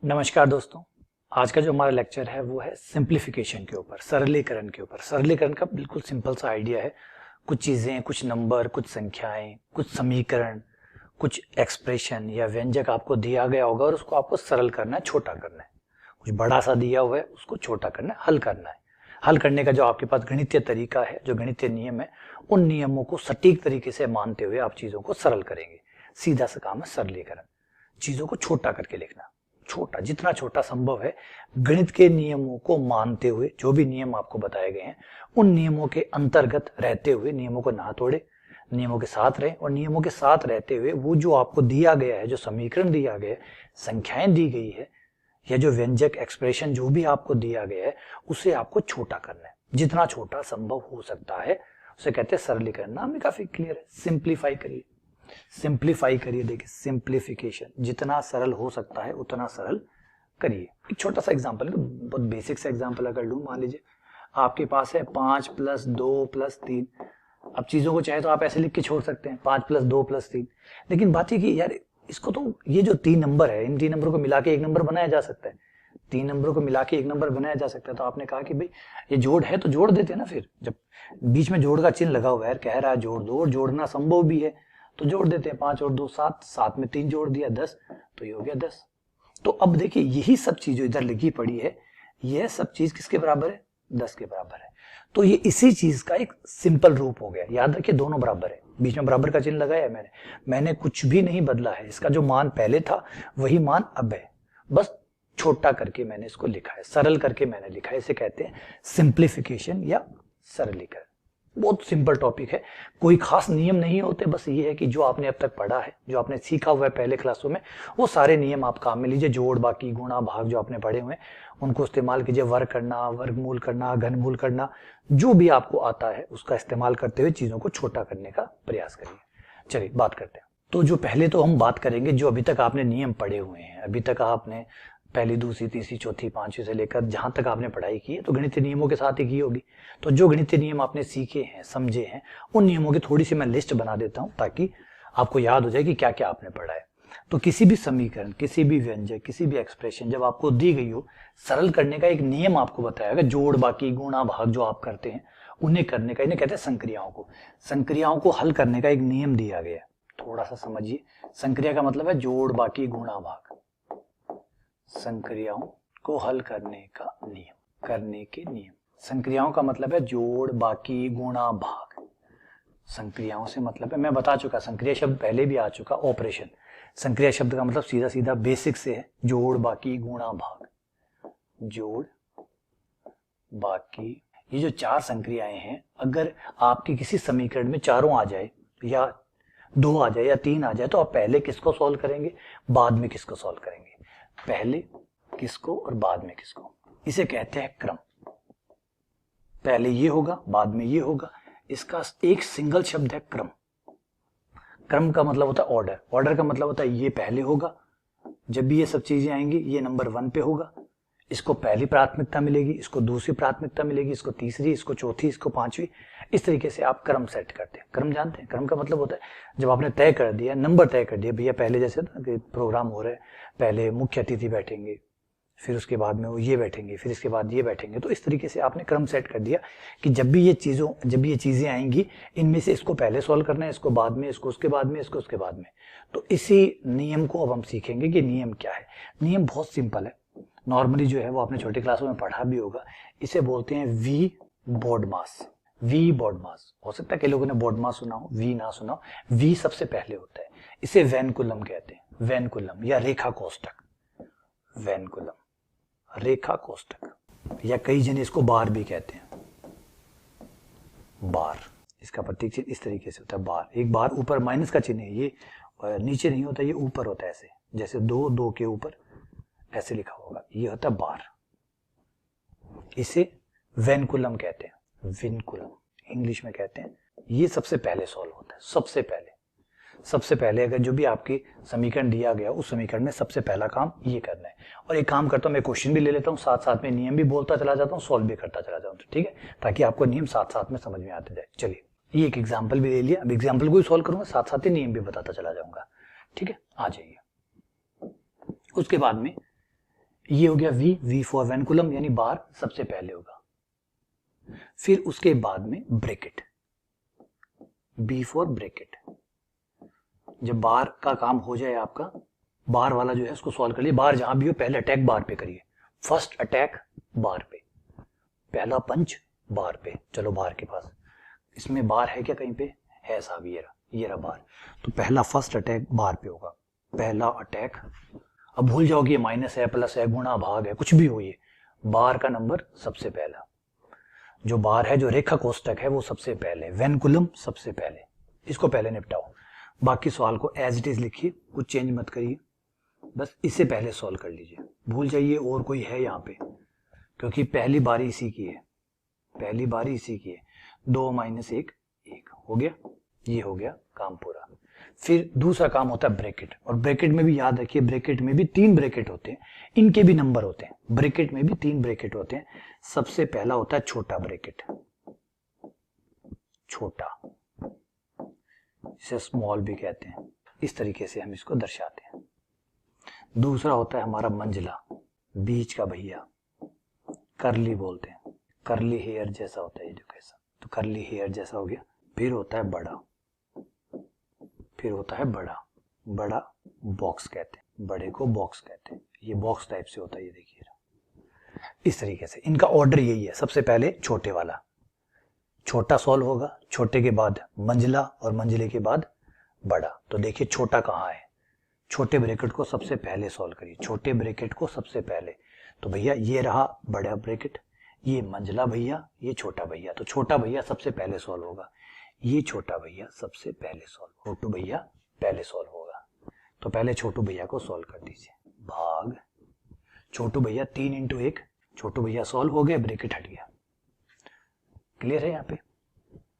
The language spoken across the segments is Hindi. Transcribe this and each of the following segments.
नमस्कार दोस्तों। आज का जो हमारा लेक्चर है वो है सिंप्लीफिकेशन के ऊपर, सरलीकरण के ऊपर। सरलीकरण का बिल्कुल सिंपल सा आइडिया है। कुछ चीजें, कुछ नंबर, कुछ संख्याएं, कुछ समीकरण, कुछ एक्सप्रेशन या व्यंजक आपको दिया गया होगा और उसको आपको सरल करना है, छोटा करना है। कुछ बड़ा सा दिया हुआ है, उसको छोटा करना है, हल करना है। हल करने का जो आपके पास गणितीय तरीका है, जो गणितीय नियम है, उन नियमों को सटीक तरीके से मानते हुए आप चीजों को सरल करेंगे। सीधा सा काम है सरलीकरण। चीजों को छोटा करके लिखना, छोटा, जितना छोटा संभव है। गणित के नियमों को मानते हुए, जो भी नियम आपको बताए गए हैं उन नियमों के अंतर्गत रहते हुए, नियमों को ना तोड़े, नियमों के साथ रहे और नियमों के साथ रहते हुए वो जो आपको दिया गया है, जो समीकरण दिया गया है, संख्याएं दी गई है या जो व्यंजक एक्सप्रेशन जो भी आपको दिया गया है, उसे आपको छोटा करना है, जितना छोटा संभव हो सकता है। उसे कहते हैं सरलीकरण। नाम भी काफी क्लियर है, सिंप्लीफाई करिए, सिंप्लीफाई करिए। देखिए, सिंप्लीफिकेशन, जितना सरल हो सकता है उतना सरल करिए। एक छोटा सा एग्जांपल है, बहुत बेसिक सा एग्जांपल अगर लूं, मान लीजिए आपके पास है 5 + 2 + 3। अब चीजों को चाहे तो आप ऐसे लिख के छोड़ सकते हैं, 5 + 2 + 3। लेकिन बात ये कि यार इसको तो, ये जो 3 नंबर है, इन 3 नंबरों को मिला के एक नंबर बनाया जा सकता है। 3 नंबरों को मिला के एक नंबर बनाया जा सकता है। तो आपने कहा कि भाई ये जोड़ है तो जोड़ देते ना। फिर जब बीच में जोड़ का चिन्ह लगा हुआ है, कह रहा है जोड़ दो और जोड़ना संभव भी है, तो जोड़ देते हैं। 5 और 2 7, 7 में 3 जोड़ दिया 10, तो ये हो गया 10। तो अब देखिए, यही सब चीज जो इधर लिखी पड़ी है, यह सब चीज किसके बराबर है? 10 के बराबर है। तो ये इसी चीज का एक सिंपल रूप हो गया। याद रखिए, दोनों बराबर है, बीच में बराबर का चिन्ह लगाया है मैंने कुछ भी नहीं बदला है। इसका जो मान पहले था वही मान अब है, बस छोटा करके मैंने इसको लिखा है, सरल करके मैंने लिखा है। इसे कहते हैं सिंप्लीफिकेशन या सरलीकरण। बहुत सिंपल टॉपिक है, कोई खास नियम नहीं होते। बस ये है कि जो आपने अब तक पढ़ा है, जो आपने सीखा हुआ है पहले क्लासों में, वो सारे नियम आप काम में लीजिए। जोड़, बाकी, गुणा, भाग जो आपने पढ़े हुए हैं उनको इस्तेमाल कीजिए। वर्ग करना, वर्गमूल करना, घनमूल करना, जो भी आपको आता है उसका इस्तेमाल करते हुए चीजों को छोटा करने का प्रयास करिए। चलिए बात करते हैं। तो जो पहले तो हम बात करेंगे, जो अभी तक आपने नियम पढ़े हुए हैं, अभी तक आपने पहली, दूसरी, तीसरी, चौथी, पांचवी से लेकर जहां तक आपने पढ़ाई की है, तो गणितीय नियमों के साथ ही की होगी। तो जो गणितीय नियम आपने सीखे हैं, समझे हैं, उन नियमों की थोड़ी सी मैं लिस्ट बना देता हूं ताकि आपको याद हो जाए कि क्या क्या आपने पढ़ा है। तो किसी भी समीकरण, किसी भी व्यंजक, किसी भी एक्सप्रेशन जब आपको दी गई हो, सरल करने का एक नियम आपको बताया गया। जोड़, बाकी, गुणा, भाग जो आप करते हैं उन्हें करने का, इन्हें कहते हैं संक्रियाओं को। संक्रियाओं को हल करने का एक नियम दिया गया। थोड़ा सा समझिए, संक्रिया का मतलब है जोड़, बाकी, गुणा, भाग। संक्रियाओं को हल करने का नियम, करने के नियम। संक्रियाओं का मतलब है जोड़, बाकी, गुणा, भाग। संक्रियाओं से मतलब है, मैं बता चुका, संक्रिया शब्द पहले भी आ चुका, ऑपरेशन। संक्रिया शब्द का मतलब सीधा सीधा बेसिक से है, जोड़, बाकी, गुणा, भाग। जोड़, बाकी, ये जो 4 संक्रियाएं हैं, अगर आपके किसी समीकरण में चारों आ जाए या 2 आ जाए या 3 आ जाए, तो आप पहले किसको सॉल्व करेंगे, बाद में किसको सॉल्व करेंगे? पहले किसको और बाद में किसको? इसे कहते हैं क्रम। पहले ये होगा, बाद में ये होगा। इसका एक सिंगल शब्द है क्रम। क्रम का मतलब होता है ऑर्डर। ऑर्डर का मतलब होता है ये पहले होगा, जब भी ये सब चीजें आएंगी ये नंबर 1 पे होगा, इसको पहली प्राथमिकता मिलेगी, इसको दूसरी प्राथमिकता मिलेगी, इसको तीसरी, इसको चौथी, इसको पांचवी। इस तरीके से आप क्रम सेट करते हैं। क्रम जानते हैं? क्रम का मतलब होता है जब आपने तय कर दिया, नंबर तय कर दिया, भैया पहले जैसे ना कि प्रोग्राम हो रहा है, पहले मुख्य अतिथि बैठेंगे, फिर उसके बाद में वो ये बैठेंगे, फिर इसके बाद ये बैठेंगे। तो इस तरीके से आपने क्रम सेट कर दिया कि जब भी ये चीजें आएंगी, इनमें से इसको पहले सॉल्व करना है, इसको बाद में, इसको उसके बाद में, इसको उसके बाद में। तो इसी नियम को अब हम सीखेंगे कि नियम क्या है। नियम बहुत सिंपल है, नॉर्मली जो है वो आपने छोटी क्लासों में पढ़ा भी होगा। इसे बोलते हैं वी बॉडमास। वी बॉडमास, हो सकता है कई लोगों ने बॉडमास सुना हो, वी ना सुना हो। वी सबसे पहले होता है, इसे वैनकुलम कहते हैं। वैनकुलम या रेखा कोष्टक। वैनकुलम, रेखा कोष्टक, या कई जने इसको बार भी कहते हैं। बार, इसका प्रतीक चिन्ह इस तरीके से होता है, बार। एक बार ऊपर माइनस का चिन्ह है, ये नीचे नहीं होता, ये ऊपर होता है, ऐसे जैसे 2 2 के ऊपर ऐसे लिखा होगा, ये होता है बार। इसे वैनकुलम कहते हैं, विनकुलम इंग्लिश में कहते हैं। ये सबसे पहले सॉल्व होता है, सबसे पहले अगर जो भी आपकी समीकरण दिया गया, उस समीकरण में सबसे पहला काम ये करना है। और एक काम करता हूं, मैं क्वेश्चन भी ले लेता हूं, साथ साथ में नियम भी बोलता चला जाता हूं, सॉल्व भी करता चला जाऊं, ठीक है, ताकि आपको नियम साथ साथ में समझ में आते जाए। चलिए, ये एक एग्जाम्पल भी ले लिया, अब एग्जाम्पल को ही सॉल्व करूंगा, साथ साथ ही नियम भी बताता चला जाऊंगा, ठीक है। आ जाइए, उसके बाद में ये हो गया V फॉर वेनकुलम यानी बार सबसे पहले होगा। फिर उसके बाद में ब्रैकेट, B फॉर ब्रैकेट। जब बार का काम हो जाए आपका, बार वाला जो है उसको सॉल्व कर लिए, बार जहां भी हो पहले अटैक बार पे करिए, फर्स्ट अटैक बार पे, पहला पंच बार पे। चलो बार के पास, इसमें बार है क्या कहीं पे? है साहब, ये रहा बार। तो पहला फर्स्ट अटैक बार पे होगा, पहला अटैक। अब भूल जाओ कि ये माइनस है, प्लस है, गुणा भाग है, कुछ भी हो, ये बार का नंबर सबसे पहला। जो बार है, जो रेखा कोष्टक है वो सबसे पहले, वेनकुलम सबसे पहले, इसको पहले निपटाओ। बाकी सवाल को एज इट इज लिखिए, कुछ चेंज मत करिए, बस इससे पहले सॉल्व कर लीजिए। भूल जाइए और कोई है यहाँ पे, क्योंकि पहली बारी इसी की है, पहली बारी इसी की है। 2 - 1 1 हो गया, ये हो गया काम पूरा। फिर दूसरा काम होता है ब्रैकेट, और ब्रैकेट में भी याद रखिए, ब्रैकेट में भी 3 ब्रैकेट होते हैं, इनके भी नंबर होते हैं। ब्रैकेट में भी 3 ब्रैकेट होते हैं। सबसे पहला होता है छोटा ब्रैकेट, छोटा, इसे स्मॉल भी कहते हैं, इस तरीके से हम इसको दर्शाते हैं। दूसरा होता है हमारा मंझला, बीच का भैया, करली बोलते हैं, करली हेयर जैसा होता है ये जो कैसा, तो करली हेयर जैसा हो गया। फिर होता है बड़ा, फिर होता है बड़ा, बड़ा बॉक्स कहते हैं, बड़े को बॉक्स कहते हैं, ये बॉक्स टाइप से होता है, ये देखिए इस तरीके से। इनका ऑर्डर यही है, सबसे पहले छोटे वाला, छोटा सॉल्व होगा, छोटे के बाद मंझला और मंझले के बाद बड़ा। तो देखिए छोटा कहाँ है, छोटे ब्रैकेट को सबसे पहले सॉल्व करिए, छोटे ब्रैकेट को सबसे पहले। तो भैया ये रहा बड़ा ब्रैकेट, ये मंझला भैया, ये छोटा भैया, तो छोटा भैया सबसे पहले सॉल्व होगा, ये छोटा भैया सबसे पहले सॉल्व, छोटू भैया पहले सॉल्व होगा। तो पहले छोटू भैया को सॉल्व कर दीजिए, भाग छोटू भैया 3 × 1, छोटू भैया सॉल्व हो गए, ब्रैकेट हट गया। क्लियर है यहाँ पे?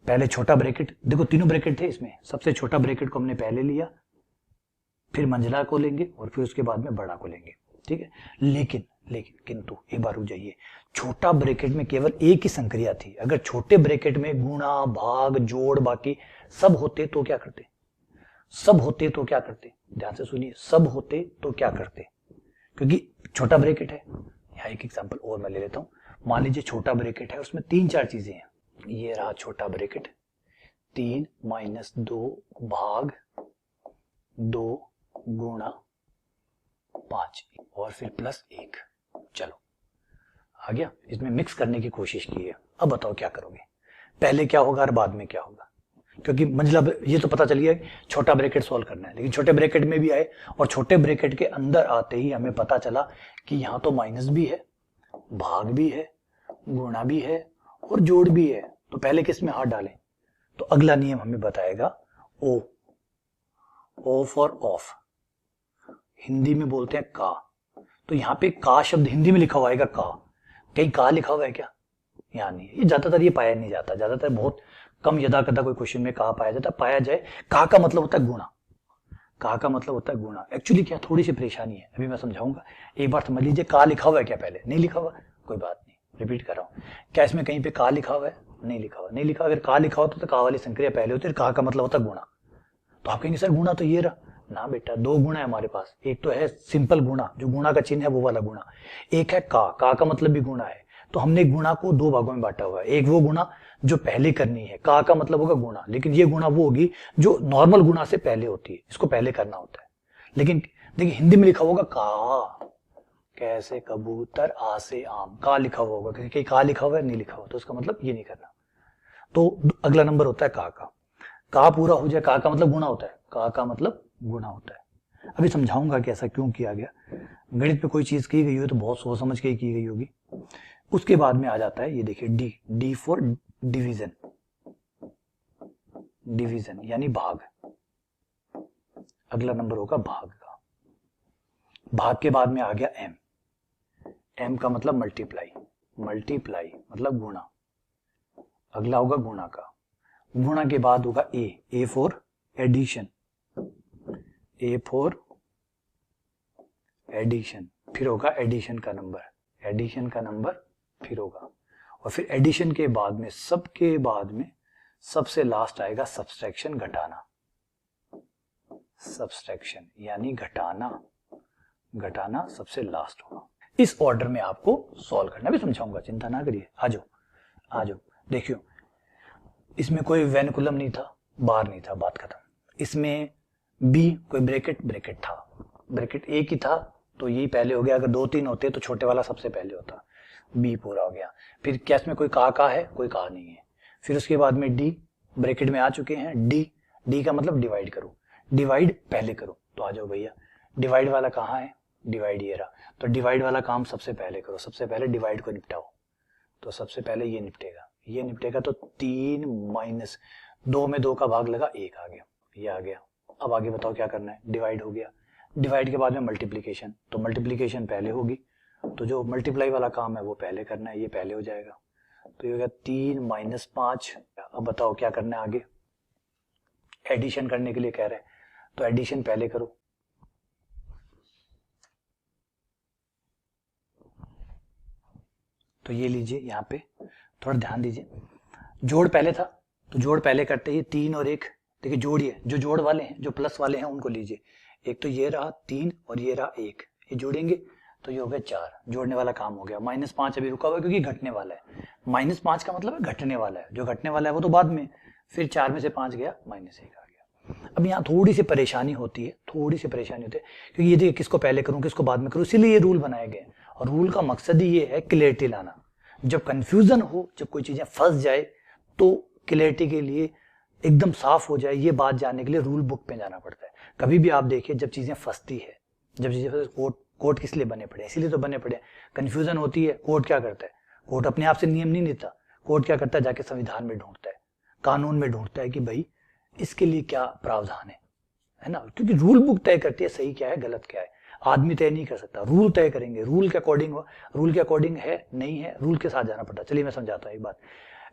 पहले छोटा ब्रैकेट, देखो तीनों ब्रैकेट थे इसमें, सबसे छोटा ब्रैकेट को हमने पहले लिया, फिर मंझला को लेंगे और फिर उसके बाद में बड़ा को लेंगे, ठीक है। लेकिन किंतु एक बार रुक जाइए, छोटा ब्रैकेट में केवल एक ही संक्रिया थी। अगर छोटे ब्रैकेट में गुणा भाग जोड़ बाकी सब होते तो क्या करते? सब होते तो क्या करते? ध्यान से सुनिए, सब होते तो क्या करते? क्योंकि छोटा ब्रैकेट है। यहाँ एक एग्जांपल और मैं ले लेता हूँ। मान लीजिए छोटा ब्रैकेट है, उसमें 3-4 चीजें हैं। ये रहा छोटा ब्रैकेट, 3 - 2 भाग 2 गुणा 5 और फिर +1। चलो आ गया। इसमें मिक्स करने की कोशिश की है। अब बताओ क्या करोगे, पहले क्या होगा और बाद में क्या होगा? क्योंकि मंझला ये तो पता चल गया छोटा ब्रैकेट सॉल्व करना है, लेकिन छोटे ब्रैकेट में भी आए और छोटे ब्रैकेट के अंदर आते ही हमें पता चला कि यहाँ तो माइनस भी है, भाग भी है, गुणा भी है और जोड़ भी है। तो पहले किस में हाथ डालें? तो अगला नियम हमें बताएगा ओ फॉर ऑफ, हिंदी में बोलते हैं का। तो यहाँ पे का शब्द हिंदी में लिखा हुआ है का, कहीं का लिखा हुआ है क्या? यहाँ नहीं है। ये ज्यादातर ये पाया नहीं जाता, ज्यादातर बहुत कम यदा कदा कोई क्वेश्चन में का पाया जाता। पाया जाए, का मतलब होता है गुणा, का मतलब होता है गुणा। एक्चुअली क्या थोड़ी सी परेशानी है, अभी मैं समझाऊंगा। एक बार समझ लीजिए, का लिखा हुआ है क्या? पहले नहीं लिखा हुआ, कोई बात नहीं, रिपीट कर रहा हूँ। क्या इसमें कहीं पे का लिखा हुआ है? नहीं लिखा हुआ, नहीं लिखा। अगर का लिखा होता तो का वाली संक्रिया पहले होती है, का मतलब होता है गुणा। तो आप कहेंगे सर गुणा तो ये रहा ना बेटा, 2 गुणा है हमारे पास। एक तो है सिंपल गुणा, जो गुणा का चिन्ह है वो वाला गुणा, एक है का मतलब भी गुणा है। तो हमने गुणा को 2 भागों में बांटा हुआ है। एक वो गुणा जो पहले करनी है, का मतलब होगा गुणा, लेकिन ये गुणा वो होगी जो नॉर्मल गुणा से पहले होती है, इसको पहले करना होता है। लेकिन देखिए हिंदी में लिखा होगा का, कैसे कबूतर आ से आम, का लिखा हुआ होगा, क्योंकि का लिखा हुआ है नहीं लिखा हुआ, तो उसका मतलब ये नहीं करना। तो अगला नंबर होता है का पूरा हो जाए, का मतलब गुणा होता है, का मतलब गुणा होता है। अभी समझाऊंगा कि ऐसा क्यों किया गया। गणित में कोई चीज की गई हो तो बहुत सोच समझ के ही की गई होगी। उसके बाद में आ जाता है ये देखिए डी फॉर डिवीजन, डिवीजन यानी भाग। अगला नंबर होगा भाग का। भाग के बाद में आ गया एम का मतलब मल्टीप्लाई, मल्टीप्लाई मतलब गुणा। अगला होगा गुणा का। गुणा के बाद होगा A for addition, A for addition. फिर होगा एडिशन का नंबर, एडिशन का नंबर फिर होगा। और फिर एडिशन के बाद में, सबके बाद में सबसे लास्ट आएगा सब्सट्रैक्शन, घटाना। सब्सट्रैक्शन यानी घटाना, घटाना सबसे लास्ट होगा। इस ऑर्डर में आपको सॉल्व करना भी समझाऊंगा, चिंता ना करिए। आ जाओ आ जाओ। देखियो इसमें कोई वेनिकुलम नहीं था, बार नहीं था, बात खत्म। इसमें बी कोई ब्रैकेट था, ब्रैकेट एक ही था तो यही पहले हो गया। अगर 2-3 होते तो छोटे वाला सबसे पहले होता, बी पूरा हो गया। फिर क्या इसमें कोई का है, कोई का नहीं है। फिर उसके बाद में डी ब्रैकेट में आ चुके हैं, डी का मतलब डिवाइड करो, डिवाइड पहले करो। तो आ जाओ भैया, डिवाइड वाला कहाँ है, डिवाइड ये रहा। तो डिवाइड वाला काम सबसे पहले करो, सबसे पहले डिवाइड को निपटाओ। तो सबसे पहले ये निपटेगा तो 3 माइनस 2 में 2 का भाग लगा, 1 आ गया, ये आ गया। अब आगे बताओ क्या करना है, डिवाइड हो गया। डिवाइड के बाद में मल्टीप्लीकेशन, तो मल्टीप्लीकेशन पहले होगी, तो जो मल्टीप्लाई वाला काम है वो पहले करना है, ये पहले हो जाएगा। तो ये हो गया 3 माइनस 5। अब बताओ क्या करना है आगे, एडिशन करने के लिए कह रहे हैं तो एडिशन पहले करो। तो ये लीजिए, यहाँ पे थोड़ा ध्यान दीजिए, जोड़ पहले था तो जोड़ पहले करते ही 3 और 1, देखिए जोड़िए, जो जोड़ वाले हैं, जो प्लस वाले हैं उनको लीजिए। एक तो ये रहा 3 और ये रहा 1, ये जोड़ेंगे तो ये हो गया 4, जोड़ने वाला काम हो गया। -5 अभी रुका हुआ है क्योंकि घटने वाला है। -5 का मतलब है घटने वाला है, जो घटने वाला है वो तो बाद में। फिर 4 में से 5 गया, -1 आ गया। अब यहाँ थोड़ी सी परेशानी होती है, क्योंकि ये देखिए किसको पहले करूं किसको बाद में करूं, इसीलिए ये रूल बनाए गए। और रूल का मकसद ही ये है क्लियरिटी लाना। जब कंफ्यूजन हो, जब कोई चीजें फंस जाए तो क्लियरिटी के लिए, एकदम साफ हो जाए, ये बात जानने के लिए रूल बुक पे जाना पड़ता है। कभी भी आप देखिए जब चीजें फंसती है, जब चीजें कोर्ट किस लिए बने पड़े, इसीलिए तो बने पड़े। कंफ्यूजन होती है, कोर्ट क्या करता है, कोर्ट अपने आप से नियम नहीं देता, कोर्ट क्या करता है, जाके संविधान में ढूंढता है, कानून में ढूंढता है कि भाई इसके लिए क्या प्रावधान है ना। क्योंकि रूल बुक तय करती है सही क्या है गलत क्या है, आदमी तय नहीं कर सकता, रूल तय करेंगे। रूल के अकॉर्डिंग है नहीं है, रूल के साथ जाना पड़ता है। चलिए मैं समझाता हूँ एक बात।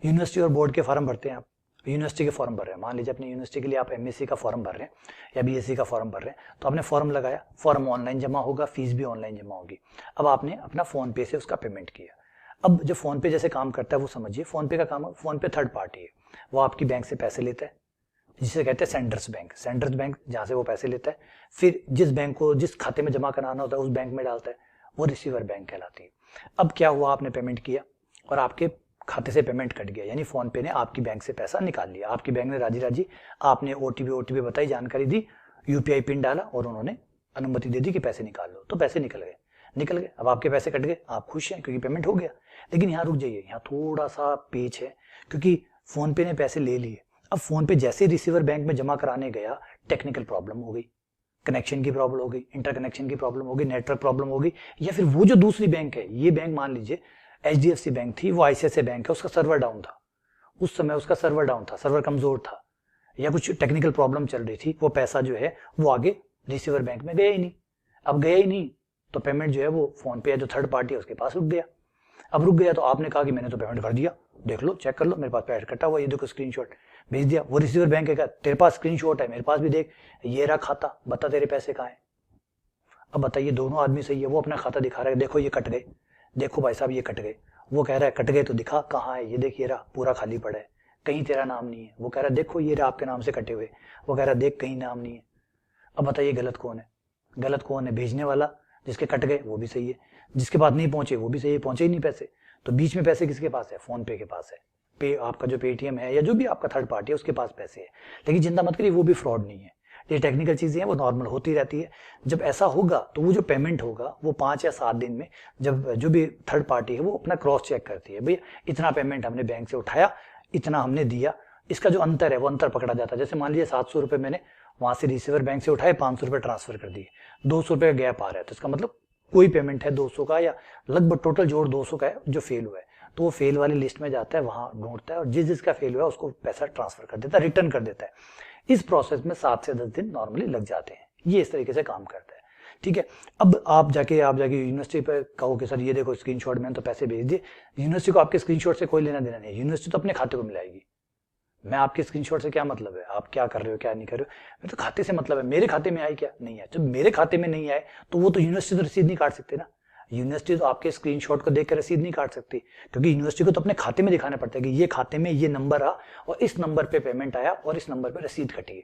यूनिवर्सिटी और बोर्ड के फॉर्म भरते हैं आप, यूनिवर्सिटी के फॉर्म भर रहे हैं, मान लीजिए अपनी यूनिवर्सिटी के लिए आप एमएससी का फॉर्म भर रहे हैं या बीएससी का फॉर्म भर रहे हैं, तो आपने फॉर्म लगाया, फॉर्म ऑनलाइन जमा होगा, फीस भी ऑनलाइन जमा होगी। अब आपने अपना फोन पे से उसका पेमेंट किया। अब जो फोन पे जैसे काम करता है वो समझिए, फोन पे का काम, फोन पे थर्ड पार्टी है, वो आपकी बैंक से पैसे लेता है, जिसे कहते हैं सेंडर्स बैंक जहां से वो पैसे लेता है। फिर जिस बैंक को जिस खाते में जमा कराना होता है उस बैंक में डालता है, वो रिसीवर बैंक कहलाती है। अब क्या हुआ, आपने पेमेंट किया और आपके खाते से पेमेंट कट गया, यानी फोन पे ने आपकी बैंक से पैसा निकाल लिया। आपकी बैंक ने राजी आपने ओटीपी बताई, जानकारी दी, यूपीआई पिन डाला और उन्होंने अनुमति दे दी कि पैसे निकाल लो, तो पैसे निकल गए। अब आपके पैसे कट गए, आप खुश हैं क्योंकि पेमेंट हो गया। लेकिन यहाँ रुक जाइए, यहाँ थोड़ा सा पेच है, क्योंकि फोन पे ने पैसे ले लिए। अब फोन पे जैसे रिसीवर बैंक में जमा कराने गया, टेक्निकल प्रॉब्लम हो गई, कनेक्शन की प्रॉब्लम हो गई, इंटरकनेक्शन की प्रॉब्लम हो गई, नेटवर्क प्रॉब्लम हो गई, या फिर वो जो दूसरी बैंक है, ये बैंक मान लीजिए एचडीएफसी बैंक थी, वो आईसीआईसीआई बैंक है, उसका सर्वर डाउन था, उस समय उसका सर्वर डाउन था, सर्वर कमजोर था, या कुछ टेक्निकल प्रॉब्लम चल रही थी, वो पैसा जो है वो आगे रिसीवर बैंक में गया ही नहीं। अब गया ही नहीं तो पेमेंट जो है वो फोन पे या जो थर्ड पार्टी है उसके पास रुक गया। अब रुक गया तो आपने कहा कि मैंने तो पेमेंट कर दिया, देख लो, चेक कर लो, मेरे पास पैसा कटा हुआ, ये देखो स्क्रीनशॉट भेज दिया। वो रिसीवर बैंक है, तेरे पास स्क्रीनशॉट है, मेरे पास भी देख, ये रहा खाता, बता तेरे पैसे कहाँ है। अब बताइए, दोनों आदमी सही है, वो अपना खाता दिखा रहा है, देखो ये कट गए, देखो भाई साहब ये कट गए। वो कह रहा है कट गए तो दिखा कहाँ है, ये देख, ये रहा पूरा खाली पड़ा है, कहीं तेरा नाम नहीं है। वो कह रहा है देखो ये रहा आपके नाम से कटे हुए, वो कह रहा है देख कहीं नाम नहीं है। अब बताइए गलत कौन है, गलत कौन है, भेजने वाला, जिसके कट गए वो भी सही है, जिसके पास नहीं पहुंचे वो भी सही है, पहुंचे ही नहीं पैसे। तो बीच में पैसे किसके पास है, फोन पे के पास है, पे आपका जो पेटीएम है या जो भी आपका थर्ड पार्टी है उसके पास पैसे है। लेकिन चिंता मत करिए, वो भी फ्रॉड नहीं है, ये टेक्निकल चीजें हैं, वो नॉर्मल होती रहती है। जब ऐसा होगा तो वो जो पेमेंट होगा वो 5 या 7 दिन में, जब जो भी थर्ड पार्टी है वो अपना क्रॉस चेक करती है, भैया इतना पेमेंट हमने बैंक से उठाया, इतना हमने दिया, इसका जो अंतर है वो अंतर पकड़ा जाता है। जैसे मान लीजिए 700 रुपए मैंने वहां से रिसीवर बैंक से उठाए, 500 रुपए ट्रांसफर कर दिए, 200 रुपए का गैप आ रहा है, तो इसका मतलब कोई पेमेंट है 200 का, या लगभग टोटल जोड़ 200 का है जो फेल हुआ है, तो वो फेल वाली लिस्ट में जाता है, वहां ढूंढता है और जिस जिसका फेल हुआ है उसको पैसा ट्रांसफर कर देता है, रिटर्न कर देता है। इस प्रोसेस में 7 से 10 दिन नॉर्मली लग जाते हैं, ये इस तरीके से काम करता है। ठीक है, अब आप जाके यूनिवर्सिटी पर कहो कि सर ये देखो स्क्रीनशॉट, मैंने तो पैसे भेज दिए, यूनिवर्सिटी को आपके स्क्रीनशॉट से कोई लेना देना नहीं है, यूनिवर्सिटी तो अपने खाते को मिलाएगी। मैं आपके स्क्रीनशॉट से क्या मतलब है, आप क्या कर रहे हो क्या नहीं कर रहे हो, मेरे तो खाते से मतलब है, मेरे खाते में आई क्या नहीं है। जब मेरे खाते में नहीं आए तो वो तो यूनिवर्सिटी तो रसीद नहीं काट सकते ना, यूनिवर्सिटी तो आपके स्क्रीनशॉट को देखकर रसीद नहीं काट सकती, क्योंकि यूनिवर्सिटी को तो अपने खाते में दिखाना पड़ता है कि ये खाते में ये नंबर आ और इस नंबर पे पेमेंट आया और इस नंबर पे रसीद कटी है।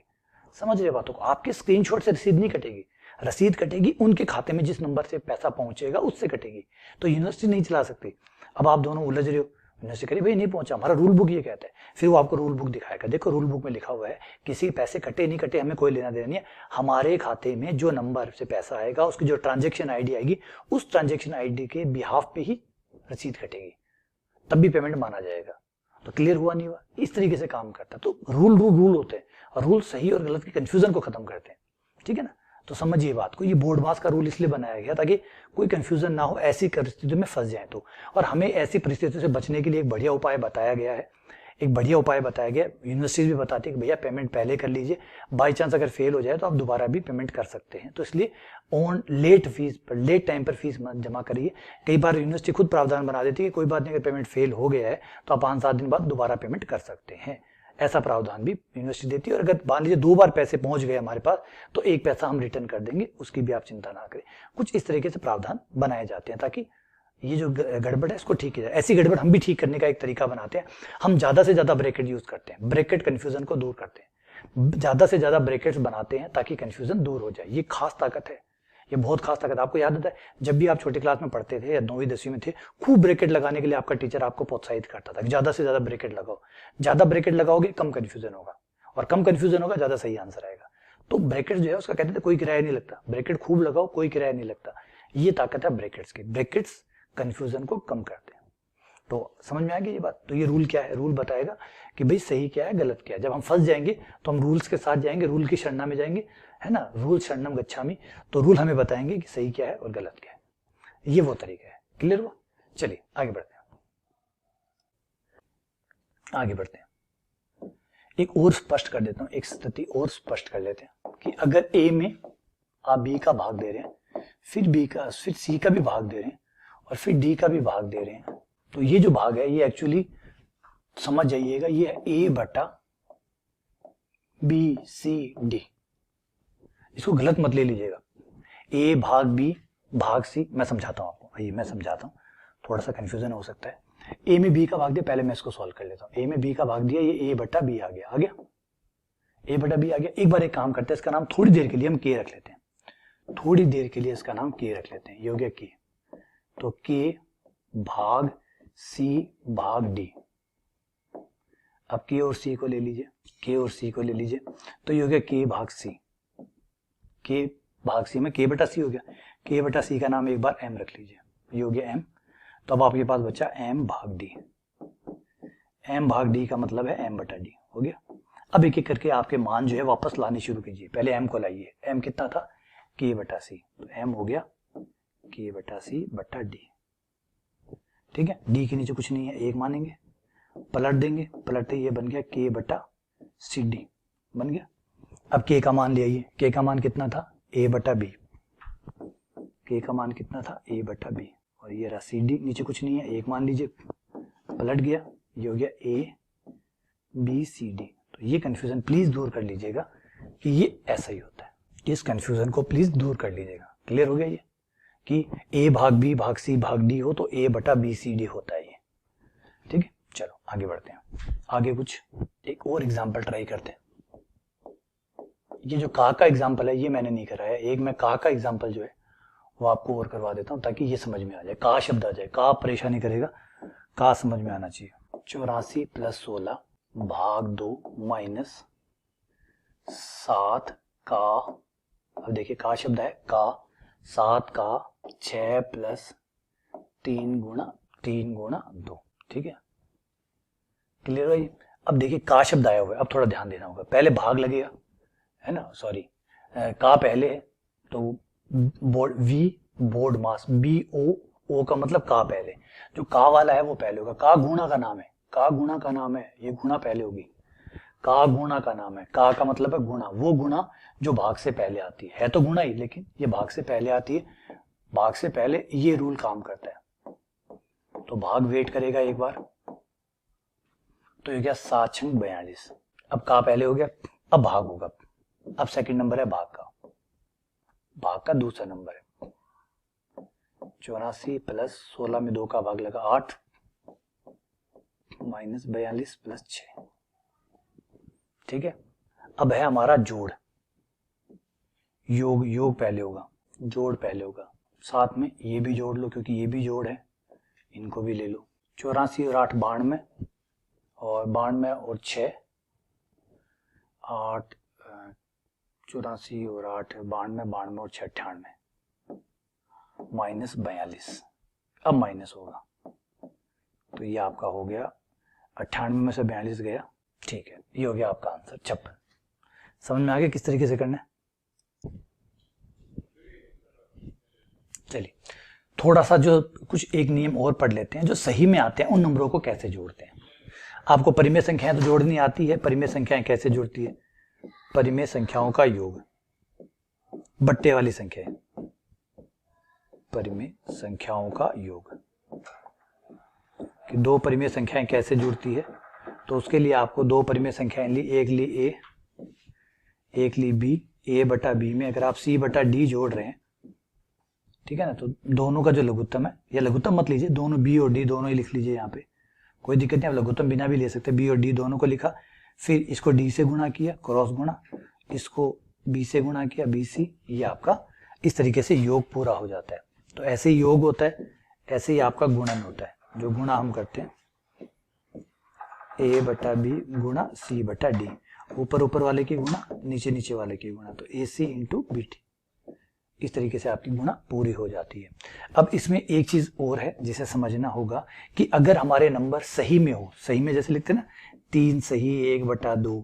समझ रहे बातों को, आपके स्क्रीनशॉट से रसीद नहीं कटेगी, रसीद कटेगी उनके खाते में जिस नंबर से पैसा पहुंचेगा उससे कटेगी, तो यूनिवर्सिटी नहीं चला सकती। अब आप दोनों उलझ रहे हो, यूनिवर्सिटी कहे भाई नहीं पहुंचा, हमारा रूल बुक ये कहता है, फिर वो आपको रूल बुक दिखाएगा, देखो रूल बुक में लिखा हुआ है किसी पैसे कटे नहीं कटे हमें कोई लेना देना नहीं है, हमारे खाते में जो नंबर से पैसा आएगा उसकी जो ट्रांजेक्शन आईडी आएगी उस ट्रांजेक्शन आईडी के बिहाफ पे ही रसीद कटेगी, तब भी पेमेंट माना जाएगा। तो क्लियर हुआ नहीं हुआ? इस तरीके से काम करता है। तो रूल होते हैं और रूल सही और गलत की कंफ्यूजन को खत्म करते हैं, ठीक है ना। तो समझिए बात को, ये बोर्ड मास का रूल इसलिए बनाया गया ताकि कोई कंफ्यूजन ना हो, ऐसी परिस्थितियों में फंस जाए तो। और हमें ऐसी परिस्थितियों से बचने के लिए एक बढ़िया उपाय बताया गया है, यूनिवर्सिटी भी बताती है कि भैया पेमेंट पहले कर लीजिए, बाई चांस अगर फेल हो जाए तो आप दोबारा भी पेमेंट कर सकते हैं। तो इसलिए ऑन लेट टाइम पर फीस मत जमा करिए। कई बार यूनिवर्सिटी खुद प्रावधान बना देती है कि कोई बात नहीं, अगर पेमेंट फेल हो गया है तो आप 5-7 दिन बाद दोबारा पेमेंट कर सकते हैं, ऐसा प्रावधान भी यूनिवर्सिटी देती है। और अगर मान लीजिए 2 बार पैसे पहुंच गए हमारे पास तो 1 पैसा हम रिटर्न कर देंगे, उसकी भी आप चिंता ना करें। कुछ इस तरीके से प्रावधान बनाए जाते हैं ताकि ये जो गड़बड़ है इसको ठीक किया जाए। ऐसी गड़बड़ हम भी ठीक करने का एक तरीका बनाते हैं, हम ज्यादा से ज्यादा ब्रैकेट यूज करते हैं, ब्रैकेट कंफ्यूजन को दूर करते हैं, ज्यादा से ज्यादा ब्रैकेट्स बनाते हैं ताकि कंफ्यूजन दूर हो जाए। ये खास ताकत है, ये बहुत खास ताकत। आपको याद होता है जब भी आप छोटी क्लास में पढ़ते थे या 9वीं 10वीं में थे, खूब ब्रैकेट लगाने के लिए आपका टीचर आपको प्रोत्साहित करता था कि ज्यादा से ज्यादा ब्रैकेट लगाओ, ज्यादा ब्रैकेट लगाओगे कम कंफ्यूजन होगा, और कम कंफ्यूजन होगा ज्यादा सही आंसर आएगा। तो ब्रैकेट जो है उसका कहते थे कोई किराया नहीं लगता, ब्रैकेट खूब लगाओ कोई किराया नहीं लगता। ये ताकत है ब्रैकेट्स की, ब्रैकेट्स कंफ्यूजन को कम करते हैं। तो समझ में आ गई ये बात। तो ये रूल क्या है, रूल बताएगा कि भाई सही क्या है गलत क्या है। जब हम फंस जाएंगे तो हम रूल्स के साथ जाएंगे, रूल की शरणा में जाएंगे, है ना, रूल शरणम गच्छामि। तो रूल हमें बताएंगे कि सही क्या है और गलत क्या है। ये वो तरीका है। क्लियर हुआ? चलिए आगे बढ़ते हैं। एक और स्पष्ट कर देता हूं, एक स्थिति और स्पष्ट कर लेते हैं कि अगर ए में आप बी का भाग दे रहे हैं, फिर सी का भी भाग दे रहे हैं और फिर डी का भी भाग दे रहे हैं, तो ये जो भाग है ये एक्चुअली समझ जाइएगा ये है ए बटा बी सी डी। इसको गलत मत ले लीजिएगा, ए भाग बी भाग सी। मैं समझाता हूं आपको, आइए मैं समझाता हूं, थोड़ा सा कंफ्यूजन हो सकता है। ए में बी का भाग दिया, पहले मैं इसको सॉल्व कर लेता हूं। ए में बी का भाग दिया, ये ए बटा बी आ गया, ए बटा बी आ गया। एक बार एक काम करते हैं, इसका नाम थोड़ी देर के लिए हम के रख लेते हैं, थोड़ी देर के लिए इसका नाम के रख लेते हैं। ये हो गया के, तो के भाग सी भाग डी। अब के और सी को ले लीजिए, के और सी को ले लीजिए, तो ये हो गया के भाग सी। के भाग सी में के बटा सी हो गया, के बटा सी का नाम एक बार एम रख लीजिए, ये हो गया एम। तो अब आपके पास बचा एम भाग डी। एम भाग डी का मतलब है एम बटा डी, हो गया। अब एक एक करके आपके मान जो है वापस लाने शुरू कीजिए। पहले एम को लाइए, एम कितना था, के बटा सी, तो एम हो गया के बटा सी बटा डी, ठीक है। डी के नीचे कुछ नहीं है, एक मानेंगे, पलट देंगे, पलटते ये बन गया के बटा सी डी, बन गया। अब के का मान ले आइए, के का मान कितना था, ए बटा बी, के का मान कितना था, ए बटा बी, और ये रहा सी डी, नीचे कुछ नहीं है, एक मान लीजिए, पलट गया, ये हो गया ए बी सी डी। तो ये कंफ्यूजन प्लीज दूर कर लीजिएगा कि ये ऐसा ही होता है, इस कंफ्यूजन को प्लीज दूर कर लीजिएगा। क्लियर हो गया ये कि ए भाग बी भाग सी भाग डी हो तो ए बटा बी सी डी होता है ये, ठीक है। चलो आगे बढ़ते हैं, आगे कुछ एक और एग्जांपल ट्राई करते हैं। ये जो का एग्जांपल है ये मैंने नहीं कराया, एक मैं का एग्जांपल जो है वो आपको और करवा देता हूं ताकि ये समझ में आ जाए, का शब्द आ जाए, का परेशानी करेगा, का समझ में आना चाहिए। 84 + 16 भाग 2 माइनस 7 का, अब देखिए का शब्द है का, 7 का 6 + 3 गुणा 2, ठीक है। क्लियर भाई? अब देखिए का शब्द आया हुआ है, अब थोड़ा ध्यान देना होगा, पहले भाग लगेगा, है ना, सॉरी का पहले है तो बोर्ड मास, BO का मतलब का पहले, जो का वाला है वो पहले होगा। का गुणा का नाम है, का गुणा का नाम है, ये गुणा पहले होगी, का गुणा का नाम है, का का मतलब है गुणा, वो गुणा जो भाग से पहले आती है तो गुणा ही, लेकिन ये भाग से पहले आती है, भाग से पहले ये रूल काम करता है। तो भाग वेट करेगा एक बार, तो ये क्या 7 × 42, अब का पहले हो गया, अब भाग होगा, अब सेकंड नंबर है भाग का दूसरा नंबर है 84 + 16 में 2 का भाग लगा 8 - 42 + 6, ठीक है। अब है हमारा जोड़, योग योग पहले होगा, जोड़ पहले होगा, साथ में ये भी जोड़ लो क्योंकि ये भी जोड़ है, इनको भी ले लो। 84 और 8 92, और 92 और 6 8, 84 और 8 92, 92 और 6 98, -42। अब माइनस होगा तो ये आपका हो गया 98 में से 42 गया, ठीक है, ये हो गया आपका आंसर 56। समझ में आ गया किस तरीके से करना है? चलिए थोड़ा सा जो कुछ एक नियम और पढ़ लेते हैं, जो सही में आते हैं उन नंबरों को कैसे जोड़ते हैं। आपको परिमेय संख्याएं तो जोड़नी आती है, परिमेय संख्याएं कैसे जुड़ती है? परिमेय संख्याओं का योग, बट्टे वाली संख्याएं, परिमेय संख्याओं का योग, कि दो परिमेय संख्याएं कैसे जुड़ती है। तो उसके लिए आपको दो परिमेय संख्याएं ली, एक ली ए, एक ली बी। ए बटा बी में अगर आप सी बटा डी जोड़ रहे हैं, ठीक है ना, तो दोनों का जो लघुत्तम है, या लघुत्तम मत लीजिए, दोनों बी और डी दोनों ही लिख लीजिए, यहाँ पे कोई दिक्कत नहीं, आप लघुत्तम बिना भी ले सकते। बी और डी दोनों को लिखा, फिर इसको डी से गुणा किया, क्रॉस गुणा, इसको बी से गुणा किया, बी सी, ये आपका इस तरीके से योग पूरा हो जाता है। तो ऐसे ही योग होता है, ऐसे ही आपका गुणन होता है, जो गुणा हम करते हैं ए बटा बी गुणा सी बटा डी, ऊपर ऊपर वाले की गुणा, नीचे नीचे वाले की गुणा, तो ए सी इंटू बी टी, इस तरीके से आपकी गुणा पूरी हो जाती है। अब इसमें एक चीज और है जिसे समझना होगा कि अगर हमारे नंबर सही में हो, सही में जैसे लिखते हैं ना 3 सही 1/2,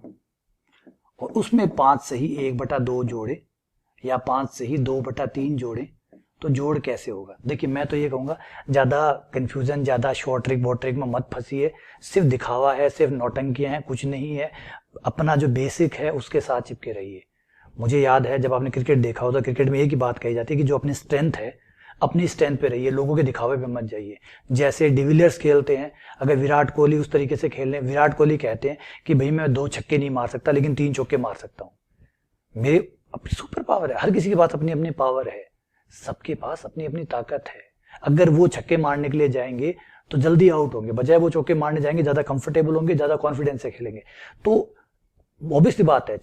और उसमें 5 सही 1/2 जोड़े, या 5 सही 2/3 जोड़े, तो जोड़ कैसे होगा? देखिए मैं तो ये कहूंगा ज्यादा कंफ्यूजन, ज्यादा शॉर्ट ट्रिक बॉट ट्रिक में मत फंसिए, सिर्फ दिखावा है, सिर्फ नौटंकियां हैं, कुछ नहीं है। अपना जो बेसिक है उसके साथ चिपके रहिए। मुझे याद है जब आपने क्रिकेट देखा हो तो क्रिकेट में एक ही बात कही जाती है कि जो अपनी स्ट्रेंथ है, अपनी स्ट्रेंथ पे रहिए, लोगों के दिखावे पे मत जाइए। जैसे डिविलियर्स खेलते हैं, अगर विराट कोहली उस तरीके से खेल रहे हैं, विराट कोहली कहते हैं कि भाई मैं 2 छक्के नहीं मार सकता लेकिन 3 चौके मार सकता हूं। मेरे अपनी सुपर पावर है, हर किसी के पास अपनी अपनी पावर है, सबके पास अपनी अपनी ताकत है। अगर वो छक्के मारने के लिए जाएंगे तो जल्दी आउट होंगे, बजाय वो चौके मारने जाएंगे ज्यादा कंफर्टेबल होंगे, ज्यादा कॉन्फिडेंस से खेलेंगे। तो ऑब्वियसली बात है,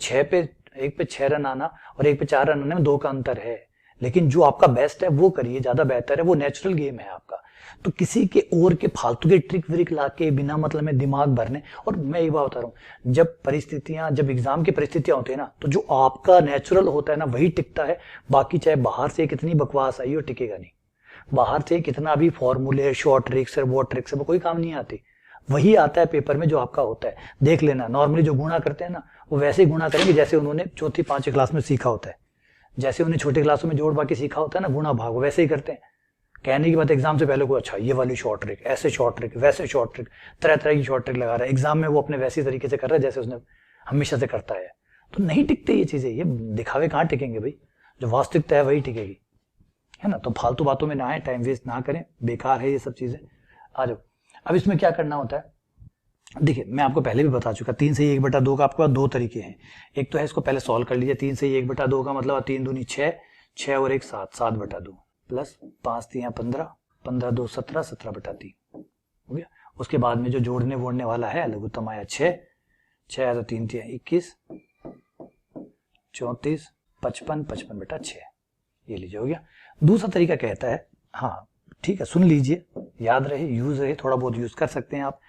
1 पे 6 रन आना और 1 पे 4 रन आने में 2 का अंतर है, लेकिन जो आपका बेस्ट है वो करिए, ज्यादा बेहतर है, वो नेचुरल गेम है आपका। तो किसी के और के फालतू के ट्रिक व्रिक लाके बिना मतलब में दिमाग भरने, और मैं ये बात बता रहा हूँ, जब एग्जाम की परिस्थितियां होती है ना, तो जो आपका नेचुरल होता है ना वही टिकता है। बाकी चाहे बाहर से कितनी बकवास आई हो, टिकेगा नहीं। बाहर से कितना भी फॉर्मूले, शॉर्ट ट्रिक्स और वो ट्रिक्स है, वो कोई काम नहीं आती। वही आता है पेपर में जो आपका होता है। देख लेना, नॉर्मली जो गुणा करते हैं ना, वो वैसे ही गुणा करेंगे जैसे उन्होंने 4th 5वीं क्लास में सीखा होता है, जैसे उन्हें छोटी क्लासों में जोड़ बाकी सीखा होता है ना, गुणा भाग, वैसे ही करते हैं। कहने की बात एग्जाम से पहले को अच्छा ये वाली शॉर्ट ट्रिक, ऐसे शॉर्ट ट्रिक, वैसे शॉर्ट ट्रिक, तरह तरह की शॉर्ट ट्रिक लगा रहा है। एग्जाम में वो अपने वैसे तरीके से कर रहा है जैसे उसने हमेशा से करता है। तो नहीं टिकते ये चीजें, ये दिखावे कहाँ टिकेंगे भाई, जो वास्तविकता है वही टिकेगी, है ना। तो फालतू बातों में ना आए, टाइम वेस्ट ना करें, बेकार है ये सब चीजें। आ जाओ, अब इसमें क्या करना होता है, देखिए मैं आपको पहले भी बता चुका, 3 से 1/2 का आपके पास 2 तरीके हैं। एक तो है, इसको पहले सॉल्व कर लीजिए। 3 से 1/2 का मतलब 3 दूनी 6, 6 और 1 7, 7/2 प्लस 5 3 15, 15 2 17, 17/3 हो गया। उसके बाद में जो जोड़ने वोड़ने वाला है, लघुत्तम आया 6, 6 आया तो 3 3 21, 34, 55, 55/6, ये लीजिए हो गया। दूसरा तरीका कहता है, हाँ ठीक है सुन लीजिए, याद रहे, यूज रहे, थोड़ा बहुत यूज कर सकते हैं आप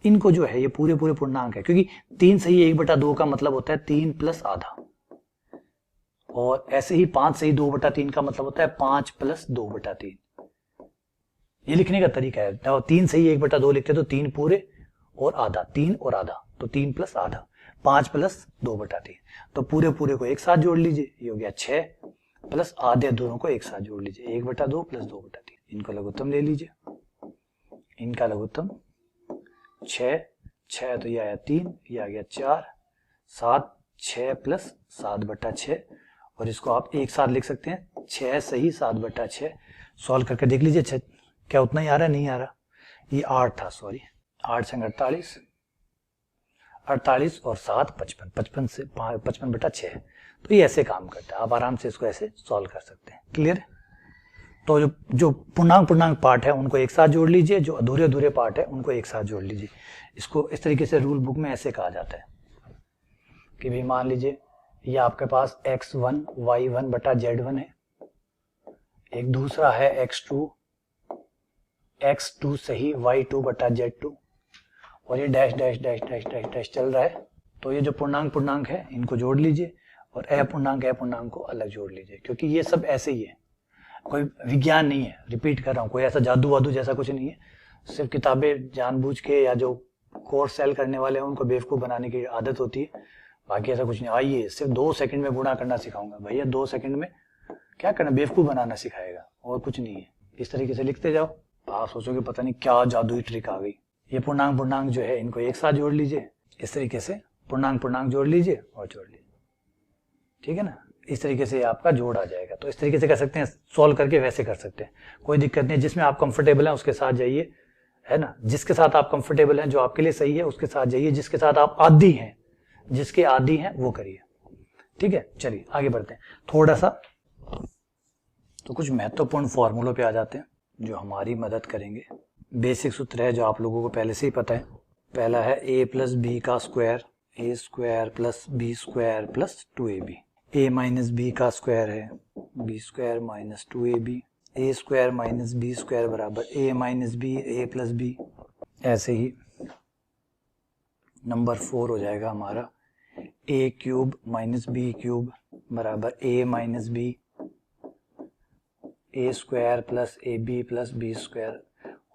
इनको। जो है ये पूरे पूर्णांक है, क्योंकि 3 सही 1/2 का मतलब होता है 3 प्लस आधा, और ऐसे ही 5 सही 2/3 का मतलब होता है 5 प्लस 2/3। ये लिखने का तरीका है। 3 सही 1/2 लिखते तो 3 पूरे और आधा, 3 और आधा, तो 3 प्लस आधा, 5 प्लस 2/3, तो पूरे को एक साथ जोड़ लीजिए, ये हो गया 6 प्लस आधे दोनों को एक साथ जोड़ लीजिए, 1/2 प्लस 2/3। इनका लघुत्तम ले लीजिए, इनका लघुत्तम 6, 6 तो ये आया 3, ये आ गया 4, 7, 6 प्लस 7/6, और इसको आप एक साथ लिख सकते हैं 6 सही 7/6। सॉल्व करके देख लीजिए क्या उतना ही आ रहा है, नहीं आ रहा, ये 8 था, सॉरी 8 से 48, 48 और 7 55, 55 से 55/6, तो ये ऐसे काम करता है। आप आराम से इसको ऐसे सॉल्व कर सकते हैं। क्लियर? तो जो पूर्णांक पार्ट है उनको एक साथ जोड़ लीजिए, जो अधूरे पार्ट है उनको एक साथ जोड़ लीजिए। इसको इस तरीके से रूल बुक में ऐसे कहा जाता है कि भी मान लीजिए ये आपके पास x1 y1 बटा z1 है, एक दूसरा है x2 सही y2 बटा z2, और ये dash dash dash dash dash dash चल रहा है। तो ये जो पूर्णांक है इनको जोड़ लीजिए और अपूर्णांक को अलग जोड़ लीजिए, क्योंकि ये सब ऐसे ही है, कोई विज्ञान नहीं है, रिपीट कर रहा हूँ, कोई ऐसा जादू वादू जैसा कुछ नहीं है। सिर्फ किताबें जानबूझ के या जो कोर्स सेल करने वाले हैं उनको बेवकूफ बनाने की आदत होती है, बाकी ऐसा कुछ नहीं। आइए सिर्फ 2 सेकंड में गुणा करना सिखाऊंगा भैया, 2 सेकंड में क्या करना, बेवकूफ बनाना सिखाएगा और कुछ नहीं है। इस तरीके से लिखते जाओ, आप सोचोगे पता नहीं क्या जादुई ट्रिक आ गई। ये पूर्णांक जो है इनको एक साथ जोड़ लीजिए, इस तरीके से पूर्णांक जोड़ लीजिए और जोड़ लीजिए, ठीक है ना। इस तरीके से आपका जोड़ आ जाएगा। तो इस तरीके से कर सकते हैं, सॉल्व करके वैसे कर सकते हैं, कोई दिक्कत नहीं। जिसमें आप कंफर्टेबल हैं उसके साथ जाइए, है ना, जिसके साथ आप कंफर्टेबल हैं, जो आपके लिए सही है उसके साथ जाइए, जिसके साथ आप आदी हैं, जिसके आदी हैं वो करिए, ठीक है। चलिए आगे बढ़ते हैं थोड़ा सा, तो कुछ महत्वपूर्ण फॉर्मूलों पे आ जाते हैं जो हमारी मदद करेंगे। बेसिक सूत्र है जो आप लोगों को पहले से ही पता है। पहला है a प्लस बी का square, a square plus B square plus 2ab। a minus B का स्क्वायर है b square minus 2ab। a square minus B square बराबर a minus B, a plus B. ऐसे ही नंबर 4 हो जाएगा हमारा a cube minus B cube बराबर a minus B, a square plus A B plus B square.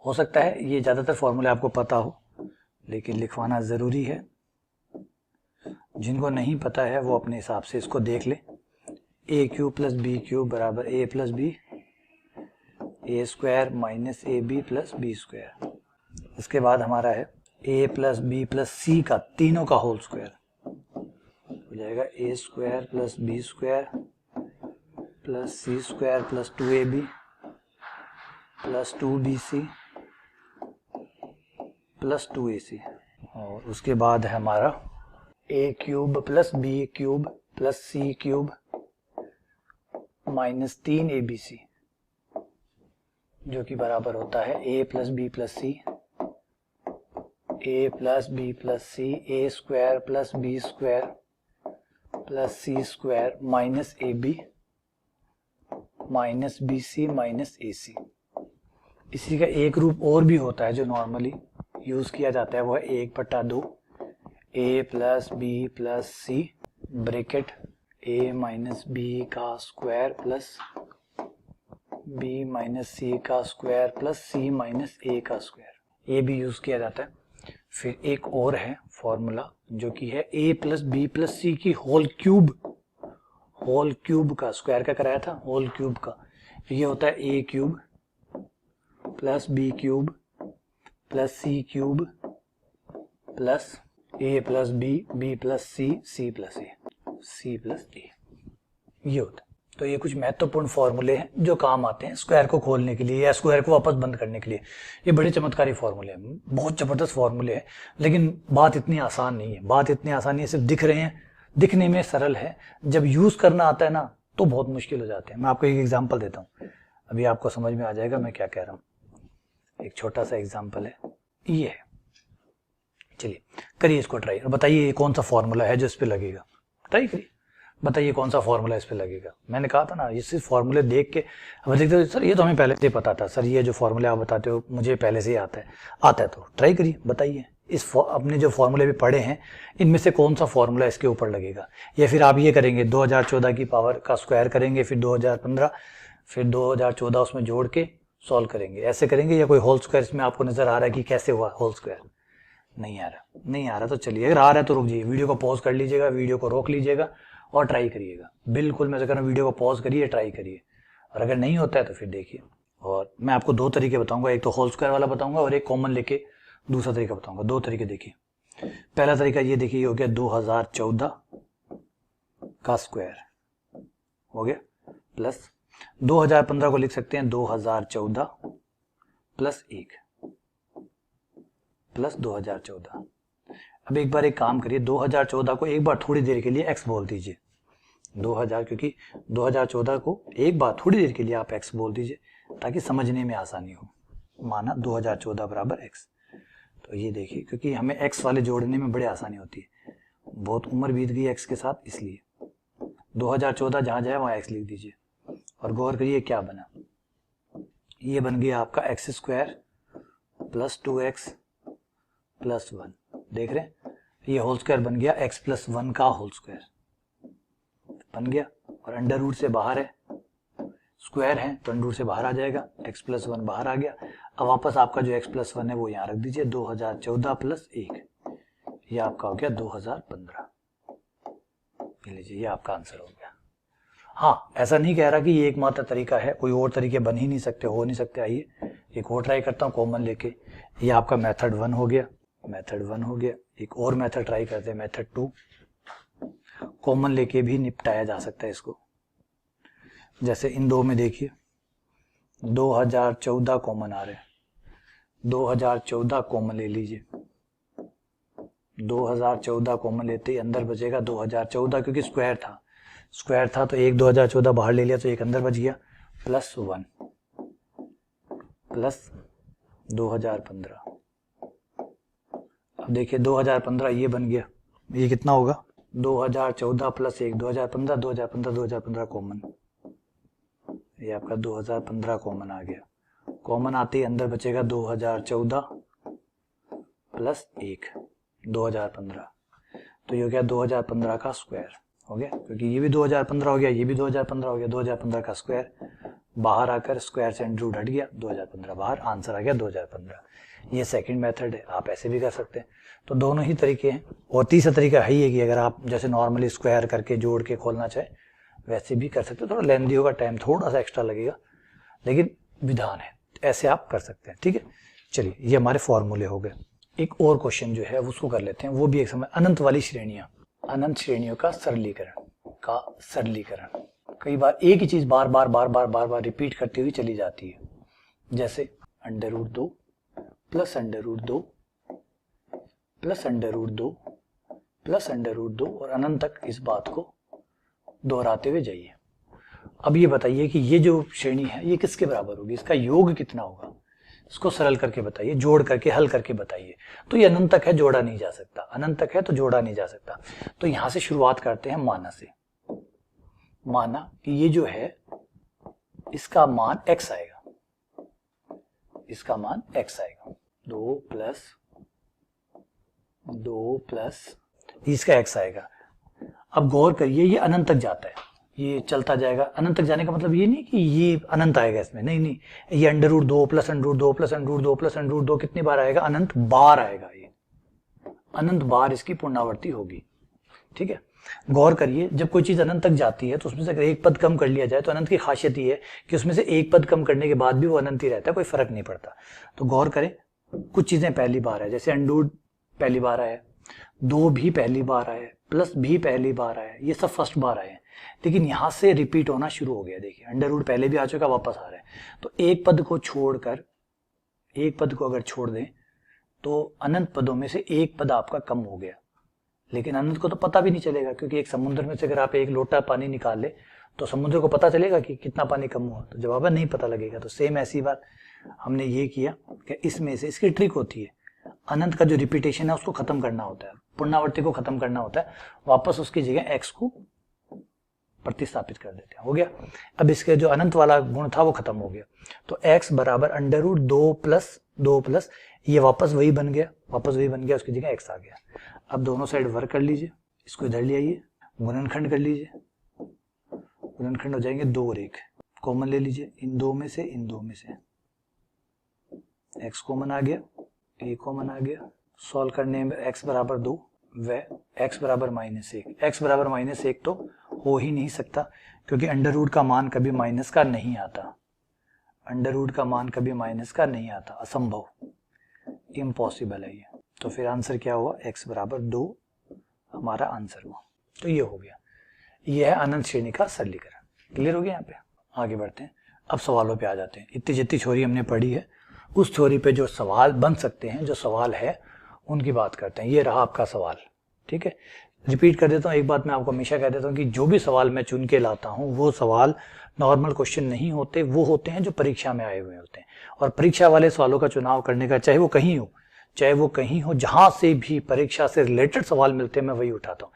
हो सकता है ये ज्यादातर फॉर्मूले आपको पता हो, लेकिन लिखवाना जरूरी है। जिनको नहीं पता है वो अपने हिसाब से इसको देख ले। a cube plus B cube बराबर a plus B, a square minus A B plus B square. इसके बाद हमारा है a plus B plus C का तीनों का होल स्क्वायर, हो जाएगा a square plus B square plus C square plus 2ab plus 2bc plus 2ac। और उसके बाद है हमारा a cube plus B cube plus C cube minus 3abc, जो कि बराबर होता है a plus B plus C, a plus B plus C, a square plus B square plus C square minus A B minus B C minus A C. इसी का एक रूप और भी होता है जो नॉर्मली यूज किया जाता है, वो है 1/2 a plus B plus C bracket a minus B का square plus b minus C का square plus c minus a का स्क्वायर। ये भी यूज किया जाता है। फिर एक और है फॉर्मूला जो कि है a प्लस बी प्लस सी की होल क्यूब का, स्क्वायर का कराया था, होल क्यूब का। ये होता है a cube plus B cube plus C cube plus a plus B plus C plus A, C plus A. ये होता है। तो ये कुछ महत्वपूर्ण फॉर्मूले हैं जो काम आते हैं स्क्वायर को खोलने के लिए या स्क्वायर को वापस बंद करने के लिए। ये बड़े चमत्कारी फॉर्मूले हैं, बहुत जबरदस्त फॉर्मूले हैं, लेकिन बात इतनी आसान नहीं है। बात इतनी आसान नहीं है, सिर्फ दिख रहे हैं, दिखने में सरल है, जब यूज करना आता है ना तो बहुत मुश्किल हो जाते हैं। मैं आपको एक एग्जांपल देता हूँ, अभी आपको समझ में आ जाएगा मैं क्या कह रहा हूँ। एक छोटा सा एग्जांपल है, ये है, चलिए करिए इसको ट्राई और बताइए कौन सा फॉर्मूला है जो इस पे लगेगा। ट्राई करिए, बताइए कौन सा फॉर्मूला इस पे लगेगा। मैंने कहा था ना, ये सिर्फ फॉर्मूले देख के अब देखते हो सर ये तो हमें पहले से पता था, सर ये जो फॉर्मूले आप बताते हो मुझे पहले से ही आता है। तो ट्राई करिए, बताइए इस अपने जो फॉर्मूले भी पढ़े हैं इनमें से कौन सा फॉर्मूला इसके ऊपर लगेगा। या फिर आप ये करेंगे 2014 की पावर का स्क्वायर करेंगे, फिर 2015, फिर 2014 उसमें जोड़ के सॉल्व करेंगे, ऐसे करेंगे। या कोई होल स्क्वायर इसमें आपको नजर आ रहा है कि कैसे हुआ होल स्क्वायर? नहीं आ रहा तो चलिए, अगर आ रहा है तो रुक जाइए, वीडियो को पॉज कर लीजिएगा, वीडियो को रोक लीजिएगा और ट्राई करिएगा। बिल्कुल मैं कह रहा हूँ वीडियो को पॉज करिए, ट्राई करिए, और अगर नहीं होता है तो फिर देखिए। और मैं आपको 2 तरीके बताऊंगा, एक तो होल स्क्वायर वाला बताऊंगा और एक कॉमन लेके दूसरा तरीका बताऊंगा। 2 तरीके देखिए। पहला तरीका ये देखिए, ये हो गया 2014 का स्क्वायर हो गया, प्लस 2015 को लिख सकते हैं 2014 प्लस 1 प्लस 2014। अब एक बार एक काम करिए, 2014 को एक बार थोड़ी देर के लिए x बोल दीजिए। 2000, क्योंकि 2014 को एक बार थोड़ी देर के लिए आप x बोल दीजिए ताकि समझने में आसानी हो। माना 2014 बराबर x। तो ये देखिए, क्योंकि हमें x वाले जोड़ने में बड़ी आसानी होती है, बहुत उम्र बीत गई x के साथ, इसलिए 2014 जहां जाए वहां x लिख दीजिए और गौर करिए क्या बना। ये बन गया आपका x square plus 2x plus 1। देख रहे हैं, ये होल स्क्वायर बन गया x प्लस 1 का होल स्क्वायर बन गया। और अंडर रूट से बाहर है, स्क्वायर है तो अंडर रूट से बाहर आ जाएगा, x प्लस 1 बाहर आ गया। अब वापस आपका जो x प्लस 1 है वो यहाँ रख दीजिए, 2014 प्लस 1, ये आपका हो गया 2015। लीजिए ये आपका आंसर हो गया। हाँ, ऐसा नहीं कह रहा कि ये एकमात्र तरीका है, कोई और तरीके बन ही नहीं सकते, हो नहीं सकते। आइए एक और ट्राई करता हूँ कॉमन लेके। ये आपका मेथड 1 हो गया, मेथड 1 हो गया। एक और मेथड ट्राई करते हैं, मेथड 2। कॉमन लेके भी निपटाया जा सकता है इसको। जैसे इन दो में देखिए 2014 कॉमन आ रहे हैं, 2014 कॉमन ले लीजिए। 2014 कॉमन लेते ही अंदर बचेगा 2014, क्योंकि स्क्वायर था तो एक 2014 बाहर ले लिया तो एक अंदर बच गया, प्लस 1 प्लस 2015। अब देखिए 2015 ये बन गया, ये कितना होगा 2014 प्लस 1, 2015 2015 कॉमन, ये आपका 2015 कॉमन आ गया। कॉमन आते ही अंदर बचेगा 2014 प्लस 1 2015, तो ये हो गया 2015 का स्क्वायर हो गया, क्योंकि ये भी 2015 हो गया, ये भी 2015 हो गया। 2015 का स्क्वायर बाहर आकर स्क्वायर से अंडर रूट हट गया, 2015 बाहर, आंसर आ गया 2015। ये सेकंड मेथड है, आप ऐसे भी कर सकते हैं। तो दोनों ही तरीके हैं। और तीसरा तरीका है ये कि अगर आप जैसे नॉर्मली स्क्वायर करके जोड़ के खोलना चाहे वैसे भी कर सकते हो। थोड़ा लेंथी होगा, टाइम थोड़ा सा एक्स्ट्रा लगेगा, लेकिन विधान है, ऐसे आप कर सकते हैं। ठीक है, चलिए ये हमारे फॉर्मूले हो गए। एक और क्वेश्चन जो है उसको कर लेते हैं, वो भी एक समय अनंत वाली श्रेणियां, अनंत श्रेणियों का सरलीकरण। कई बार एक ही चीज बार बार रिपीट करती हुई चली जाती है। जैसे under root 2 plus under root 2 plus under root 2 plus under root 2 और अनंत तक इस बात को दोहराते हुए जाइए। अब ये बताइए कि ये जो श्रेणी है ये किसके बराबर होगी, इसका योग कितना होगा, इसको सरल करके बताइए, जोड़ करके हल करके बताइए। तो ये अनंत तक है, जोड़ा नहीं जा सकता, अनंत तक है तो जोड़ा नहीं जा सकता। तो यहां से शुरुआत करते हैं माना से। माना कि ये जो है इसका मान x आएगा, इसका मान x आएगा, 2 प्लस इसका x आएगा। अब गौर करिए ये अनंत तक जाता है, ये चलता जाएगा। अनंत तक जाने का मतलब ये नहीं कि ये अनंत आएगा इसमें, नहीं, ये under root 2 plus under root 2 plus under root 2 plus under root 2 कितनी बार आएगा, अनंत बार आएगा। ये अनंत बार इसकी पुनरावृत्ति होगी। ठीक है, गौर करिए जब कोई चीज अनंत तक जाती है तो उसमें से अगर एक पद कम कर लिया जाए तो अनंत की खासियत ये है कि उसमें से एक पद कम करने के बाद भी वो अनंत ही रहता है, कोई फर्क नहीं पड़ता। तो गौर करें, कुछ चीजें पहली बार है, जैसे अंडर रूट पहली बार आया, 2 भी पहली बार आया, प्लस भी पहली बार आया, ये सब फर्स्ट बार आए। लेकिन यहां से रिपीट होना शुरू हो गया। देखिए अंडर रूट पहले भी आ चुका, वापस आ रहा है। तो एक पद को छोड़कर, एक पद को अगर छोड़ दें तो अनंत पदों में से एक पद आपका कम हो गया। लेकिन अनंत को तो पता भी नहीं चलेगा, क्योंकि एक समुद्र में से अगर आप एक लोटा पानी निकाल ले तो समुद्र को पता चलेगा कि कितना पानी कम हुआ, तो जवाब नहीं पता लगेगा। तो सेम ऐसी बात हमने ये किया कि इसमें से, इसकी ट्रिक होती है, अनंत का जो रिपीटेशन है उसको खत्म करना होता है, पुनरावृत्ति को खत्म करना होता है, वापस उसकी जगह x को प्रतिस्थापित कर देते हैं। हो गया। अब इसके जो अनंत वाला गुण था वो खत्म हो गया। तो x बराबर अंडर रूट 2 प्लस ये वापस वही बन गया, उसकी जगह x आ गया। अब दोनों साइड वर्क कर लीजिए, इसको इधर ले आइए, गुणनखंड कर लीजिए, गुणनखंड हो जाएंगे 2 और 1, कॉमन ले लीजिए इन दो में से, x कॉमन आ गया, a कॉमन आ गया। सॉल्व करने में x बराबर 2 व x बराबर -1, x बराबर -1 तो हो ही नहीं सकता, क्योंकि अंडर रूट का मान कभी माइनस का नहीं आता, अंडर रूट का मान कभी माइनस का नहीं आता, असंभव, इम्पॉसिबल है ये। तो फिर आंसर क्या हुआ, x बराबर 2 हमारा आंसर हुआ। तो ये हो गया, ये है अनंत श्रेणी का सरलीकरण। क्लियर हो गया। यहाँ पे आगे बढ़ते हैं, अब सवालों पे आ जाते हैं। इतनी जितनी थ्योरी हमने पढ़ी है उस थ्योरी पे जो सवाल बन सकते हैं, जो सवाल है उनकी बात करते हैं। ये रहा आपका सवाल। ठीक है, रिपीट कर देता हूँ, एक बात मैं आपको हमेशा कह देता हूँ कि जो भी सवाल मैं चुन के लाता हूँ वो सवाल नॉर्मल क्वेश्चन नहीं होते, वो होते हैं जो परीक्षा में आए हुए होते हैं। और परीक्षा वाले सवालों का चुनाव करने का, चाहे वो कहीं हो, जहां से भी परीक्षा से रिलेटेड सवाल मिलते हैं मैं वही उठाता हूँ।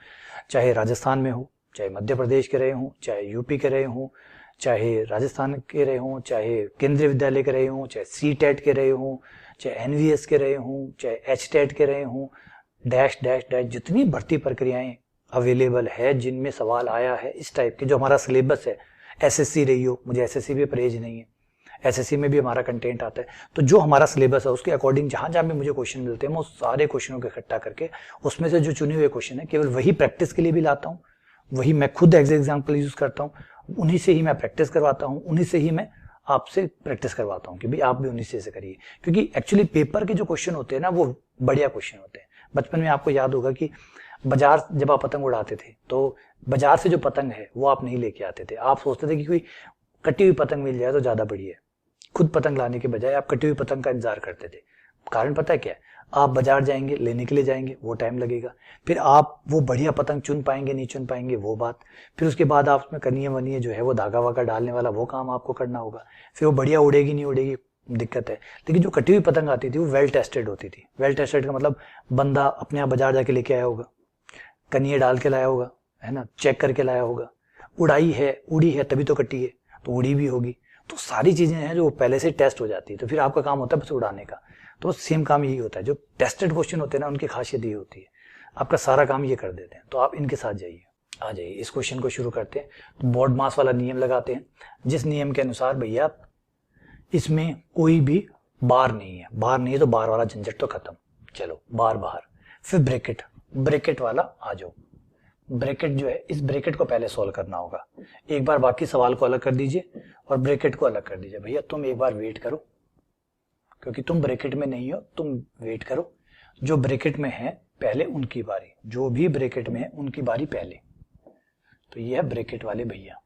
चाहे राजस्थान में हो, चाहे मध्य प्रदेश के रहे हों, चाहे यूपी के रहे हों, चाहे राजस्थान के रहे हों, चाहे केंद्रीय विद्यालय के रहे हों, चाहे सी टेट के रहे हों, चाहे एनवीएस के रहे हों, चाहे एच टेट के रहे हों, डैश डैश डैश जितनी भर्ती प्रक्रियाएं अवेलेबल है जिनमें सवाल आया है इस टाइप के, जो हमारा सिलेबस है, एसएससी रही हो, मुझे एसएससी भी परहेज नहीं है, एसएससी में भी हमारा कंटेंट आता है, तो जो हमारा सिलेबस है उसके अकॉर्डिंग जहां जहां भी मुझे क्वेश्चन मिलते हैं मैं उस सारे क्वेश्चनों को इकट्ठा करके उसमें से जो चुने हुए क्वेश्चन है केवल वही प्रैक्टिस के लिए भी लाता हूँ, वही मैं खुद एग्जाम्पल यूज करता हूँ, उन्हीं से ही मैं प्रैक्टिस करवाता हूँ, उन्हीं से ही मैं आपसे प्रैक्टिस करवाता हूँ कि भाई आप भी उन्हीं से करिए, क्योंकि एक्चुअली पेपर के जो क्वेश्चन होते हैं ना वो बढ़िया क्वेश्चन होते हैं। बचपन में आपको याद होगा कि बाजार जब आप पतंग उड़ाते थे तो बाजार से जो पतंग है वो आप नहीं लेके आते थे, आप सोचते थे कि कोई कटी हुई पतंग मिल जाए तो ज्यादा बढ़िया है, खुद पतंग लाने के बजाय आप कटी हुई पतंग का इंतजार करते थे। कारण पता है क्या है, आप बाजार जाएंगे, लेने के लिए जाएंगे, वो टाइम लगेगा, फिर आप वो बढ़िया पतंग चुन पाएंगे नहीं चुन पाएंगे वो बात, फिर उसके बाद आप उसमें कनिए वनिए जो है वो धागा वागा डालने वाला वो काम आपको करना होगा, फिर वो बढ़िया उड़ेगी नहीं उड़ेगी दिक्कत है। लेकिन जो कटी हुई पतंग आती थी वो वेल टेस्टेड होती थी। वेल टेस्टेड का मतलब बंदा अपने यहाँ बाजार जाके लेके आया होगा, कनिए डाल के लाया होगा, है ना, चेक करके लाया होगा, उड़ाई है उड़ी है तभी तो कटी है, तो उड़ी भी होगी, तो सारी चीजें हैं जो पहले से टेस्ट हो जाती है, तो फिर आपका काम होता है बस उड़ाने का। तो सेम काम यही होता है, जो टेस्टेड क्वेश्चन होते हैं ना उनकी खासियत ये होती है, आपका सारा काम ये कर देते हैं। तो आप इनके साथ जाइए, आ जाइए, इस क्वेश्चन को शुरू करते हैं। तो बोर्ड मास वाला नियम लगाते हैं, जिस नियम के अनुसार भैया इसमें कोई भी बार नहीं है, बार नहीं है तो बार वाला झंझट तो खत्म, चलो बार बाहर, फिर ब्रैकेट, ब्रैकेट वाला आ जाओ। ब्रैकेट जो है इस ब्रैकेट को पहले सॉल्व करना होगा, एक बार बाकी सवाल को अलग कर दीजिए और ब्रैकेट को अलग कर दीजिए। भैया तुम एक बार वेट करो, क्योंकि तुम ब्रैकेट में नहीं हो, तुम वेट करो, जो ब्रैकेट में है पहले उनकी बारी, जो भी ब्रैकेट में है उनकी बारी पहले। तो ये है ब्रैकेट वाले भैया,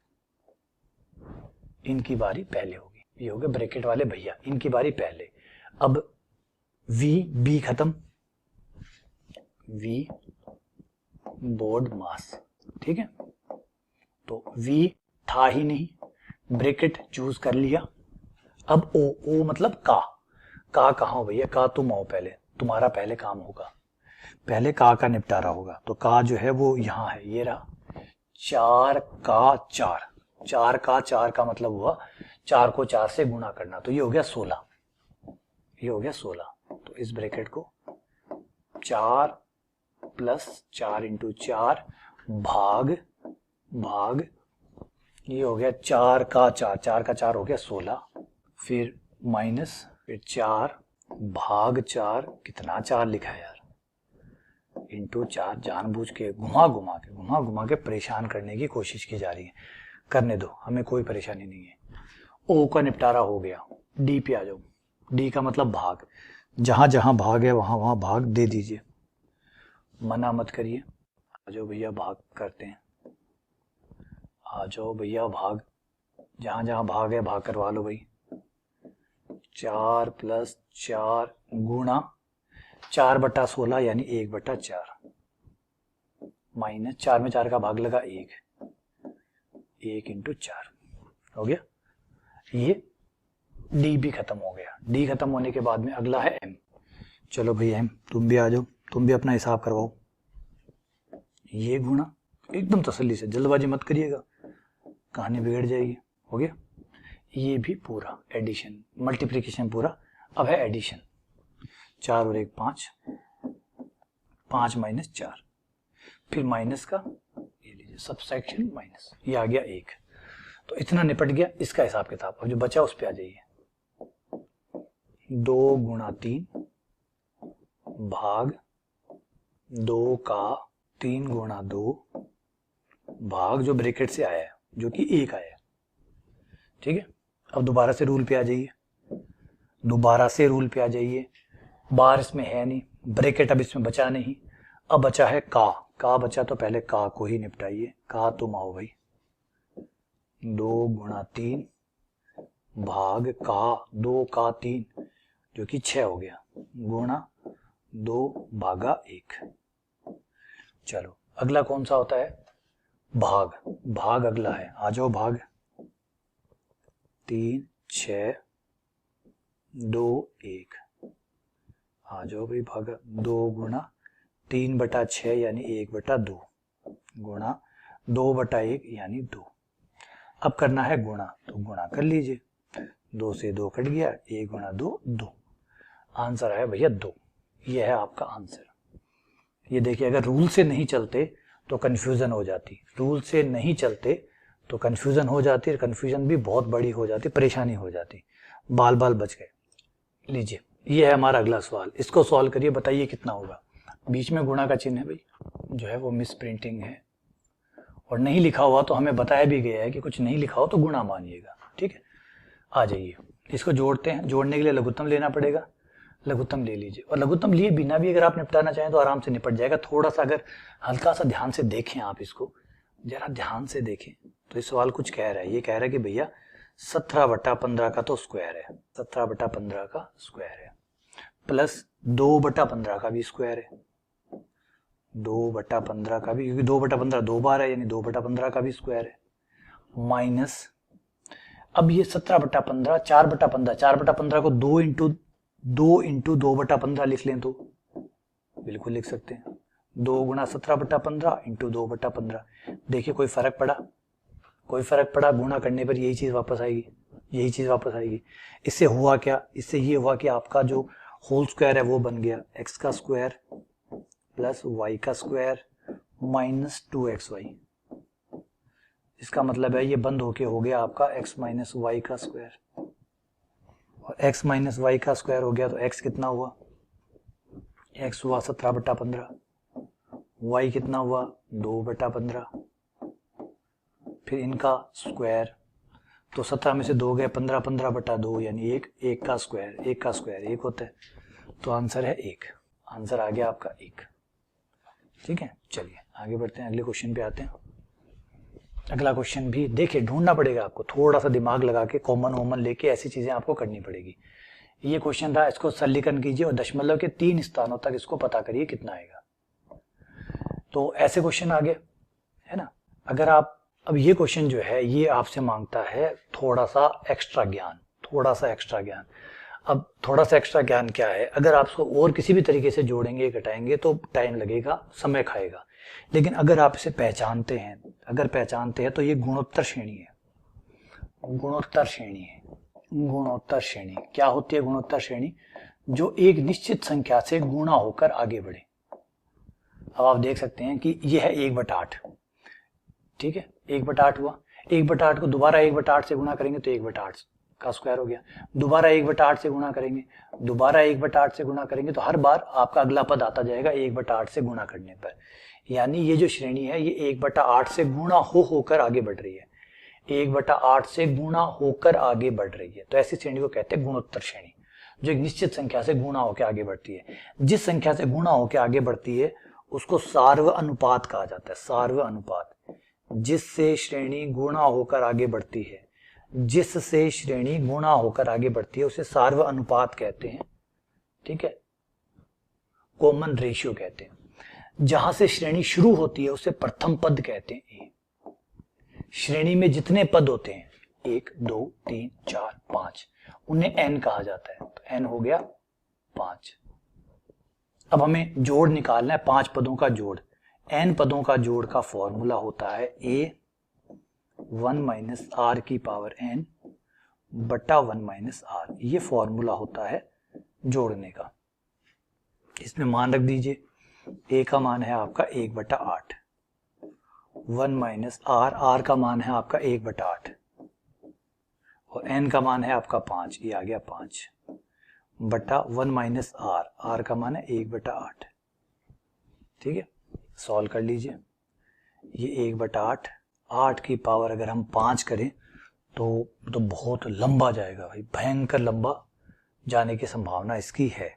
इनकी बारी पहले होगी, ये हो गए ब्रैकेट वाले भैया, इनकी बारी पहले। अब वी बी खत्म, वी बोर्ड मास, ठीक है, तो वी था ही नहीं, ब्रैकेट चूज कर लिया। अब ओ, ओ मतलब का कहां हो भैया, का तुम आओ पहले, तुम्हारा पहले काम होगा, पहले का निपटारा होगा, तो का जो है वो यहां है, ये रहा, 4 का 4, 4 का मतलब हुआ 4 को 4 से गुणा करना, तो ये हो गया 16, ये हो गया 16। तो इस ब्रैकेट को 4 प्लस 4 इंटू 4 भाग भाग, ये हो गया 4 का 4, 4 का 4 हो गया 16, फिर माइनस, फिर 4 भाग 4, कितना 4 लिखा है यार, इंटू 4, जानबूझ के घुमा घुमा के परेशान करने की कोशिश की जा रही है, करने दो, हमें कोई परेशानी नहीं है। ओ का निपटारा हो गया, डी पे आ जाओ, डी का मतलब भाग, जहां जहां भाग है वहां वहां भाग दे दीजिए, मना मत करिए, आ जाओ भैया भाग करते हैं, आ जाओ भैया भाग, जहां जहां भाग है भाग करवा लो भाई। 4 प्लस 4 गुणा 4/16 यानी 1/4, माइनस 4 में 4 का भाग लगा 1 इंटू 4 हो गया। ये डी भी खत्म हो गया, डी खत्म होने के बाद में अगला है एम। चलो भैया एम तुम भी आ जाओ, तुम भी अपना हिसाब करवाओ, ये गुणा, एकदम तसल्ली से, जल्दबाजी मत करिएगा, कहानी बिगड़ जाएगी। हो गया, ये भी पूरा एडिशन, मल्टीप्लिकेशन पूरा, अब है एडिशन, 4 और 1 5, 5 माइनस 4, फिर माइनस का ये लीजिए सबसेक्शन माइनस, ये आ गया 1। तो इतना निपट गया इसका हिसाब किताब। अब जो बचा उस पे आ जाइए, 2 गुणा 3 भाग 2 का 3 गुणा 2 भाग जो ब्रैकेट से आया है जो कि 1 आया है, ठीक है। अब दोबारा से रूल पे आ जाइए, दोबारा से रूल पे आ जाइए, बार इसमें है नहीं, ब्रैकेट अब इसमें बचा नहीं, अब बचा है का बचा, तो पहले का को ही निपटाइए, का तुम आओ भाई, 2 गुणा 3 भाग का 2 का 3 जो कि 6 हो गया, गुणा 2 भागा 1। चलो अगला कौन सा होता है, भाग, भाग अगला है, आ जाओ भाग, 3 6 2 1, आ जाओ भाई भाग, 2 गुणा 3/6 यानी 1/2 गुणा 2/1 यानी 2। अब करना है गुणा, तो गुणा कर लीजिए, 2 से 2 कट गया, 1 गुणा 2 2। आंसर आया भैया 2। ये है आपका आंसर। ये देखिए, अगर रूल से नहीं चलते तो कंफ्यूजन हो जाती, रूल से नहीं चलते तो कंफ्यूजन हो जाती, और कंफ्यूजन भी बहुत बड़ी हो जाती, परेशानी हो जाती, बाल बाल बच गए। लीजिए, ये है हमारा अगला सवाल, इसको सॉल्व करिए, बताइए कितना होगा। बीच में गुणा का चिन्ह है भाई, जो है वो मिस प्रिंटिंग है, और नहीं लिखा हुआ तो हमें बताया भी गया है कि कुछ नहीं लिखा हो तो गुणा मानिएगा, ठीक है। आ जाइए, इसको जोड़ते हैं। जोड़ने के लिए लघुत्तम लेना पड़ेगा, लघुत्तम ले लीजिए, और लघुत्तम लिए बिना भी अगर आप निपटाना चाहें तो आराम से निपट जाएगा। थोड़ा सा अगर हल्का सा ध्यान से देखें, आप इसको जरा ध्यान से देखें तो इस सवाल कुछ कह रहा है। ये कह रहा है कि भैया 17/15 का तो स्क्वायर है, 17/15 का स्क्वायर है, प्लस 2/15 का भी स्क्वायर है, 2/15 का भी, क्योंकि 2/15 दो बार है, यानी 2/15 का भी स्क्वायर है, माइनस, अब ये 17/15, 4/15, 4/15 को 2 इंटू 2/15 लिख लें तो बिल्कुल लिख सकते हैं, 2 गुणा 17/15 इंटू 2/15। देखिए कोई फर्क पड़ा, कोई फर्क पड़ा, गुणा करने पर यही चीज वापस आएगी, यही चीज वापस आएगी। इससे हुआ क्या, इससे ये हुआ कि आपका जो होल स्क्वायर है वो बन गया x का स्क्वायर प्लस y का स्क्वायर माइनस 2xy। इसका मतलब है ये बंद होके हो गया आपका x माइनस वाई का स्क्वायर, और x माइनस वाई का स्क्वायर हो गया तो x कितना हुआ, x हुआ 17/15, y कितना हुआ 2/15, फिर इनका स्क्वायर, तो 17 में से 2 गए, 15, 15/2 यानी 1, 1 का स्क्वायर, 1 का स्क्वायर 1 होता है, तो आंसर है 1। आंसर आ गया आपका 1। ठीक है, चलिए आगे बढ़ते हैं, अगले क्वेश्चन पे आते हैं। अगला क्वेश्चन भी देखिए, ढूंढना पड़ेगा आपको, थोड़ा सा दिमाग लगा के, कॉमन वॉमन लेके ऐसी चीजें आपको करनी पड़ेगी। ये क्वेश्चन था, इसको सरलीकरण कीजिए और दशमलव के 3 स्थानों तक इसको पता करिए कितना आएगा। तो ऐसे क्वेश्चन आ गए, है ना। अगर आप, अब ये क्वेश्चन जो है ये आपसे मांगता है थोड़ा सा एक्स्ट्रा ज्ञान, थोड़ा सा एक्स्ट्रा ज्ञान। अब थोड़ा सा एक्स्ट्रा ज्ञान क्या है, अगर आप इसको और किसी भी तरीके से जोड़ेंगे घटाएंगे तो टाइम लगेगा, समय खाएगा, लेकिन अगर आप इसे पहचानते हैं, अगर पहचानते हैं तो ये गुणोत्तर श्रेणी है, गुणोत्तर श्रेणी है। गुणोत्तर श्रेणी क्या होती है, गुणोत्तर श्रेणी जो एक निश्चित संख्या से गुणा होकर आगे बढ़े। अब आप देख सकते हैं कि यह है 1/8, ठीक है, 1/8 हुआ, 1/8 को दोबारा 1/8 से गुणा करेंगे तो 1/8 का स्क्वायर हो गया, दोबारा 1/8 से गुणा करेंगे, दोबारा 1/8 से गुणा करेंगे, तो हर बार आपका अगला पद आता जाएगा 1/8 से गुणा करने पर। यानी ये जो श्रेणी है ये 1/8 से गुणा होकर आगे बढ़ रही है, 1/8 से गुणा होकर आगे बढ़ रही है, तो ऐसी श्रेणी को कहते हैं गुणोत्तर श्रेणी, जो एक निश्चित संख्या से गुणा होकर आगे बढ़ती है। जिस संख्या से गुणा होकर आगे बढ़ती है उसको सार्व अनुपात कहा जाता है, सार्व अनुपात। जिससे श्रेणी गुणा होकर आगे बढ़ती है, जिससे श्रेणी गुणा होकर आगे बढ़ती है उसे सार्व अनुपात कहते हैं, ठीक है, कॉमन रेशियो कहते हैं। जहां से श्रेणी शुरू होती है उसे प्रथम पद कहते हैं। श्रेणी में जितने पद होते हैं 1 2 3 4 5 उन्हें n कहा जाता है, तो n हो गया 5। अब हमें जोड़ निकालना है, 5 पदों का जोड़, n पदों का जोड़ का फॉर्मूला होता है a1 माइनस r की पावर n बटा 1 माइनस r, ये फॉर्मूला होता है जोड़ने का। इसमें मान रख दीजिए, a का मान है आपका 1/8, 1 माइनस r का मान है आपका 1/8, और n का मान है आपका 5, ये आ गया 5 बटा 1 माइनस r का मान है 1/8। ठीक है, सॉल्व कर लीजिए, ये 1/8, 8 की पावर अगर हम 5 करें तो बहुत लंबा जाएगा भाई, भयंकर लंबा जाने की संभावना इसकी है।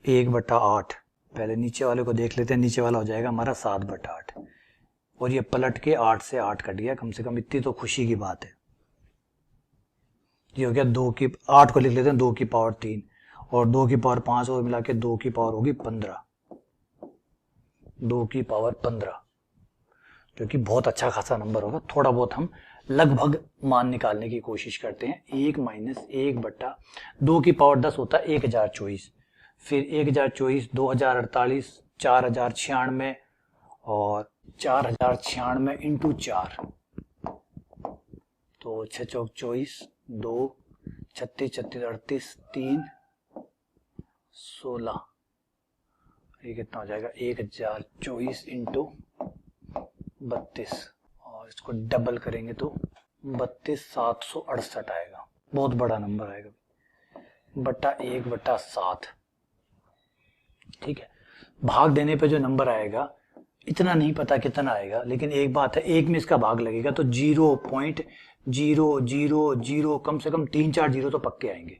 1/8, पहले नीचे वाले को देख लेते हैं, नीचे वाला हो जाएगा हमारा 7/8, और ये पलट के 8 से 8 कट गया, कम से कम इतनी तो खुशी की बात है। ये हो गया 2 की, 8 को लिख लेते हैं 2 की पावर 3, और 2 की पावर 5 और मिला के 2 की पावर होगी 15, 2 की पावर 15, जो कि बहुत अच्छा खासा नंबर होगा। थोड़ा बहुत हम लगभग मान निकालने की कोशिश करते हैं। 1 माइनस 1 बटा 2 की पावर 10 होता है 1024, फिर 1024, 2048, 4096 और 4096 इंटू 4, तो 6 चौक 24, 2 36 36 38 3 16, ये कितना हो जाएगा 1024 इंटू 32, और इसको डबल करेंगे तो 32,768 आएगा। बहुत बड़ा नंबर आएगा, बटा 1/7। ठीक है, भाग देने पे जो नंबर आएगा इतना नहीं पता कितना आएगा, लेकिन एक बात है, एक में इसका भाग लगेगा तो 0.000 कम से कम 3-4 जीरो तो पक्के आएंगे,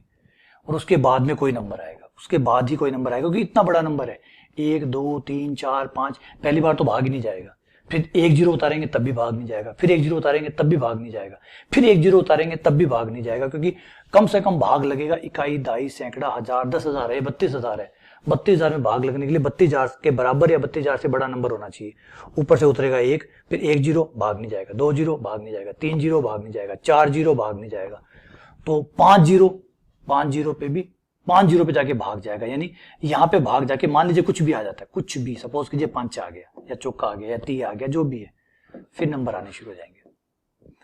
और उसके बाद में कोई नंबर आएगा, उसके बाद ही कोई नंबर आएगा, क्योंकि इतना बड़ा नंबर है। 1 2 3 4 5, पहली बार तो भाग ही नहीं जाएगा, फिर 1 जीरो उतारेंगे तब भी भाग नहीं जाएगा, फिर 1 जीरो उतारेंगे तब भी भाग नहीं जाएगा, फिर 1 जीरो उतारेंगे तब भी भाग नहीं जाएगा, क्योंकि कम से कम भाग लगेगा इकाई, दाई, सैकड़ा, हजार, 10,000 है, 32,000 है। 32,000 में भाग लगने के लिए 32,000 के बराबर या 32,000 से बड़ा नंबर होना चाहिए। ऊपर से उतरेगा 1, फिर 1 जीरो भाग नहीं जाएगा, 2 जीरो भाग नहीं जाएगा, 3 जीरो भाग नहीं जाएगा, 4 जीरो भाग नहीं जाएगा, तो 5 जीरो पे जाके भाग जाएगा। यानी यहाँ पे भाग जाके मान लीजिए कुछ भी आ जाता है, कुछ भी, सपोज कीजिए 5 आ गया या चौका आ गया या 3 आ गया, जो भी है, फिर नंबर आने शुरू हो जाएंगे।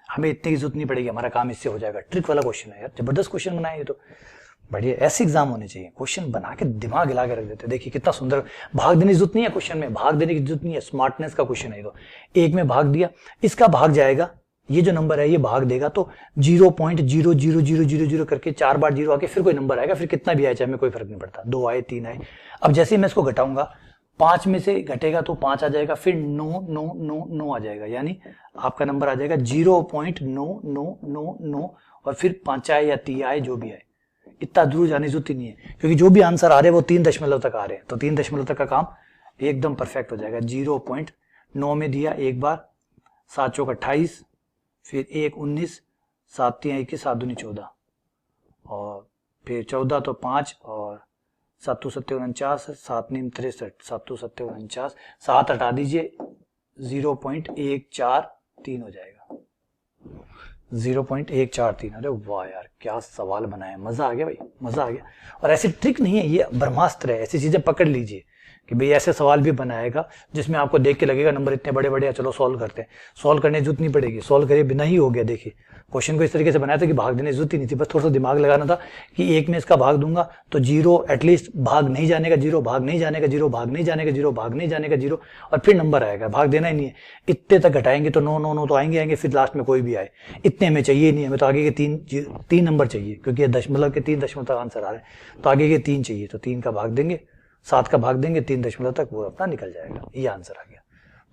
हमें इतने की जरूरत नहीं पड़ेगी, हमारा काम इससे हो जाएगा। ट्रिक वाला क्वेश्चन है यार, जबरदस्त क्वेश्चन बनाए तो बढ़िया। ऐसे एग्जाम होने चाहिए, क्वेश्चन बना के दिमाग हिला के रख देते। देखिए कितना सुंदर, भाग देने की जरूरत नहीं है क्वेश्चन में, भाग देने की जरूरत नहीं है, स्मार्टनेस का क्वेश्चन है। तो एक में भाग दिया, इसका भाग जाएगा, ये जो नंबर है ये भाग देगा तो 0.00000 करके 4 बार जीरो आके फिर कोई नंबर आएगा, फिर कितना भी आए चाहे हमें कोई फर्क नहीं पड़ता, 2 आए 3 आए। अब जैसे ही मैं इसको घटाऊंगा, 5 में से घटेगा तो 5 आ जाएगा, फिर 9 आ जाएगा, यानी आपका नंबर आ जाएगा 0.9999, और फिर 5 आए या 3 आए, जो भी आए, इतना दूर जाने की जरूरत ही नहीं है, क्योंकि जो भी आंसर आ रहे हैं वो 3 दशमलव तक आ रहे हैं, तो 3 दशमलव तक का काम एकदम परफेक्ट हो जाएगा। 0.9 में दिया एक बार, 7 चौक 28, फिर 1 19, 7 3 21, 7 दूनी 14, और फिर 14 तो 5, और 7 2 7 49, 7 9 63, 7 2 7 49, 7 हटा दीजिए, 0.143 हो जाएगा, 0.143। अरे वाह यार, क्या सवाल बनाया, मजा आ गया भाई, मजा आ गया। और ऐसी ट्रिक नहीं है, ये ब्रह्मास्त्र है, ऐसी चीजें पकड़ लीजिए कि भाई ऐसे सवाल भी बनाएगा जिसमें आपको देख के लगेगा नंबर इतने बड़े बड़े हैं, चलो सॉल्व करते हैं। सॉल्व करने की जरूरत नहीं पड़ेगी, सॉल्व करे बिना ही हो गया। देखिए क्वेश्चन को इस तरीके से बनाया था कि भाग देने की जरूरत ही नहीं थी, बस थोड़ा सा दिमाग लगाना था कि एक में इसका भाग दूंगा तो 0 एटलीस्ट भाग नहीं जाने का, 0 भाग नहीं जाने का, 0 भाग नहीं जाने का, 0 भाग नहीं जाने का, 0, और फिर नंबर आएगा, भाग देना ही नहीं है। इतने तक घटाएंगे तो 9 9 9 तो आएंगे, फिर लास्ट में कोई भी आए। इतने में चाहिए नहीं, हमें तो आगे के तीन नंबर चाहिए, क्योंकि दशमलव के 3 दशमलव तक आंसर आ रहे हैं, तो आगे के 3 चाहिए, तो 3 का भाग देंगे, 7 का भाग देंगे, 3 दशमलव तक, वो अपना निकल जाएगा। ये आंसर आ गया,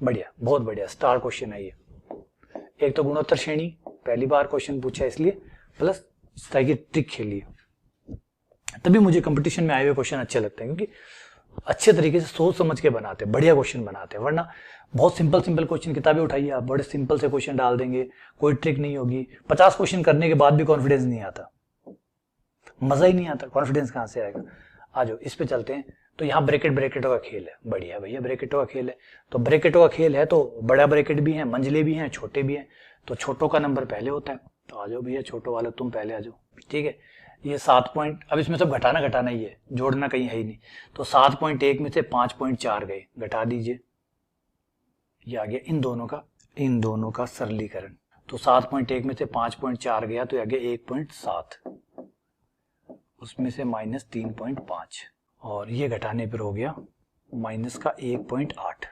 बढ़िया, बहुत बढ़िया, स्टार क्वेश्चन है ये। एक तो गुणोत्तर श्रेणी पहली बार क्वेश्चन पूछा इसलिए, प्लस इस तरह की ट्रिक खेली, तभी मुझे कंपटीशन में आए हुए क्वेश्चन अच्छे लगते हैं, क्योंकि अच्छे तरीके से सोच समझ के बनाते हैं, बढ़िया क्वेश्चन बनाते हैं। वरना बहुत सिंपल क्वेश्चन, किताबें उठाइए आप, बड़े सिंपल से क्वेश्चन डाल देंगे, कोई ट्रिक नहीं होगी, 50 क्वेश्चन करने के बाद भी कॉन्फिडेंस नहीं आता, मजा ही नहीं आता, कॉन्फिडेंस कहां से आएगा। आ जाओ इस पे चलते हैं। तो यहाँ ब्रैकेटों का खेल है, बढ़िया भैया, ब्रैकेटों का खेल है। तो ब्रैकेटों का खेल है तो बड़ा ब्रैकेट भी है, मंझले भी हैं, छोटे भी हैं, तो छोटों का नंबर पहले होता है, तो आ जाओ भैया छोटों वाले तुम पहले आ जाओ। ठीक है, ये 7 पॉइंट, अब इसमें सब घटाना ही है, जोड़ना कहीं है ही नहीं, तो 7.1 में से 5.4 गए, घटा दीजिए, ये आ गया इन दोनों का सरलीकरण। तो 7.1 में से 5.4 गया तो आ गया 1.7, उसमें से माइनस 3.5, और ये घटाने पर हो गया माइनस का 1.8।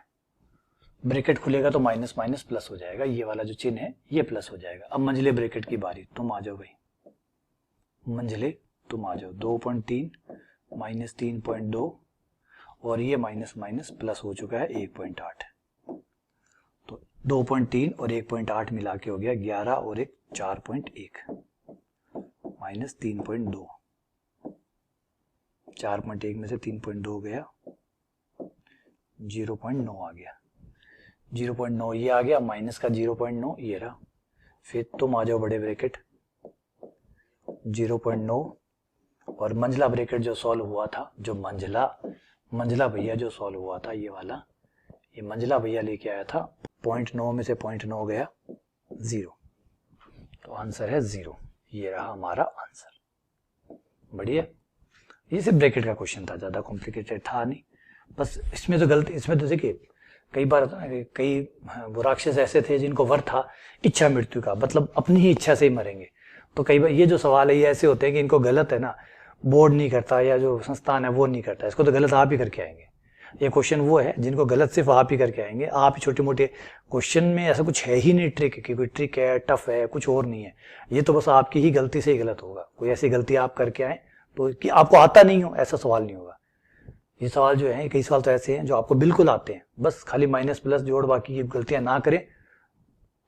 ब्रैकेट खुलेगा तो माइनस माइनस प्लस हो जाएगा, ये वाला जो चिन्ह है ये प्लस हो जाएगा। अब मंझले ब्रैकेट की बारी, तुम आ जाओ भाई, मंझले तुम आ जाओ। 2.3 माइनस 3.2, और ये माइनस माइनस प्लस हो चुका है 1.8, तो 2.3 और 1.8 मिला के हो गया 11, और एक 4.1 माइनस 3.2, 4.1 में से 3.2 गया, 0.9 आ गया, 0.9 ये आ गया, माइनस का 0.9 ये रहा। फिर तुम आ जाओ बड़े ब्रैकेट 0.9, और मंझला ब्रैकेट जो सॉल्व हुआ था, जो मंझला भैया जो सॉल्व हुआ था, ये वाला, ये मंझला भैया लेके आया था 0.9 में से 0.9 गया 0, तो आंसर है 0। ये रहा हमारा आंसर, बढ़िया। ये सिर्फ ब्रैकेट का क्वेश्चन था, ज्यादा कॉम्प्लिकेटेड था नहीं, बस इसमें तो देखिए कई बार कई वो राक्षस ऐसे थे जिनको वर था इच्छा मृत्यु का, मतलब अपनी ही इच्छा से ही मरेंगे। तो कई बार ये जो सवाल है ये ऐसे होते हैं कि इनको गलत है ना, बोर्ड नहीं करता या जो संस्थान है वो नहीं करता, इसको तो गलत आप ही करके आएंगे। ये क्वेश्चन वो है जिनको गलत सिर्फ आप ही करके आएंगे। आप ही छोटे मोटे क्वेश्चन में ऐसा कुछ है ही नहीं ट्रिक कि कोई ट्रिक है, टफ है, कुछ और नहीं है। ये तो बस आपकी ही गलती से ही गलत होगा। कोई ऐसी गलती आप करके आए तो कि आपको आता नहीं हो, ऐसा सवाल नहीं होगा। ये सवाल जो है, कई सवाल तो ऐसे हैं जो आपको बिल्कुल आते हैं, बस खाली माइनस प्लस जोड़ बाकी की गलतियां ना करें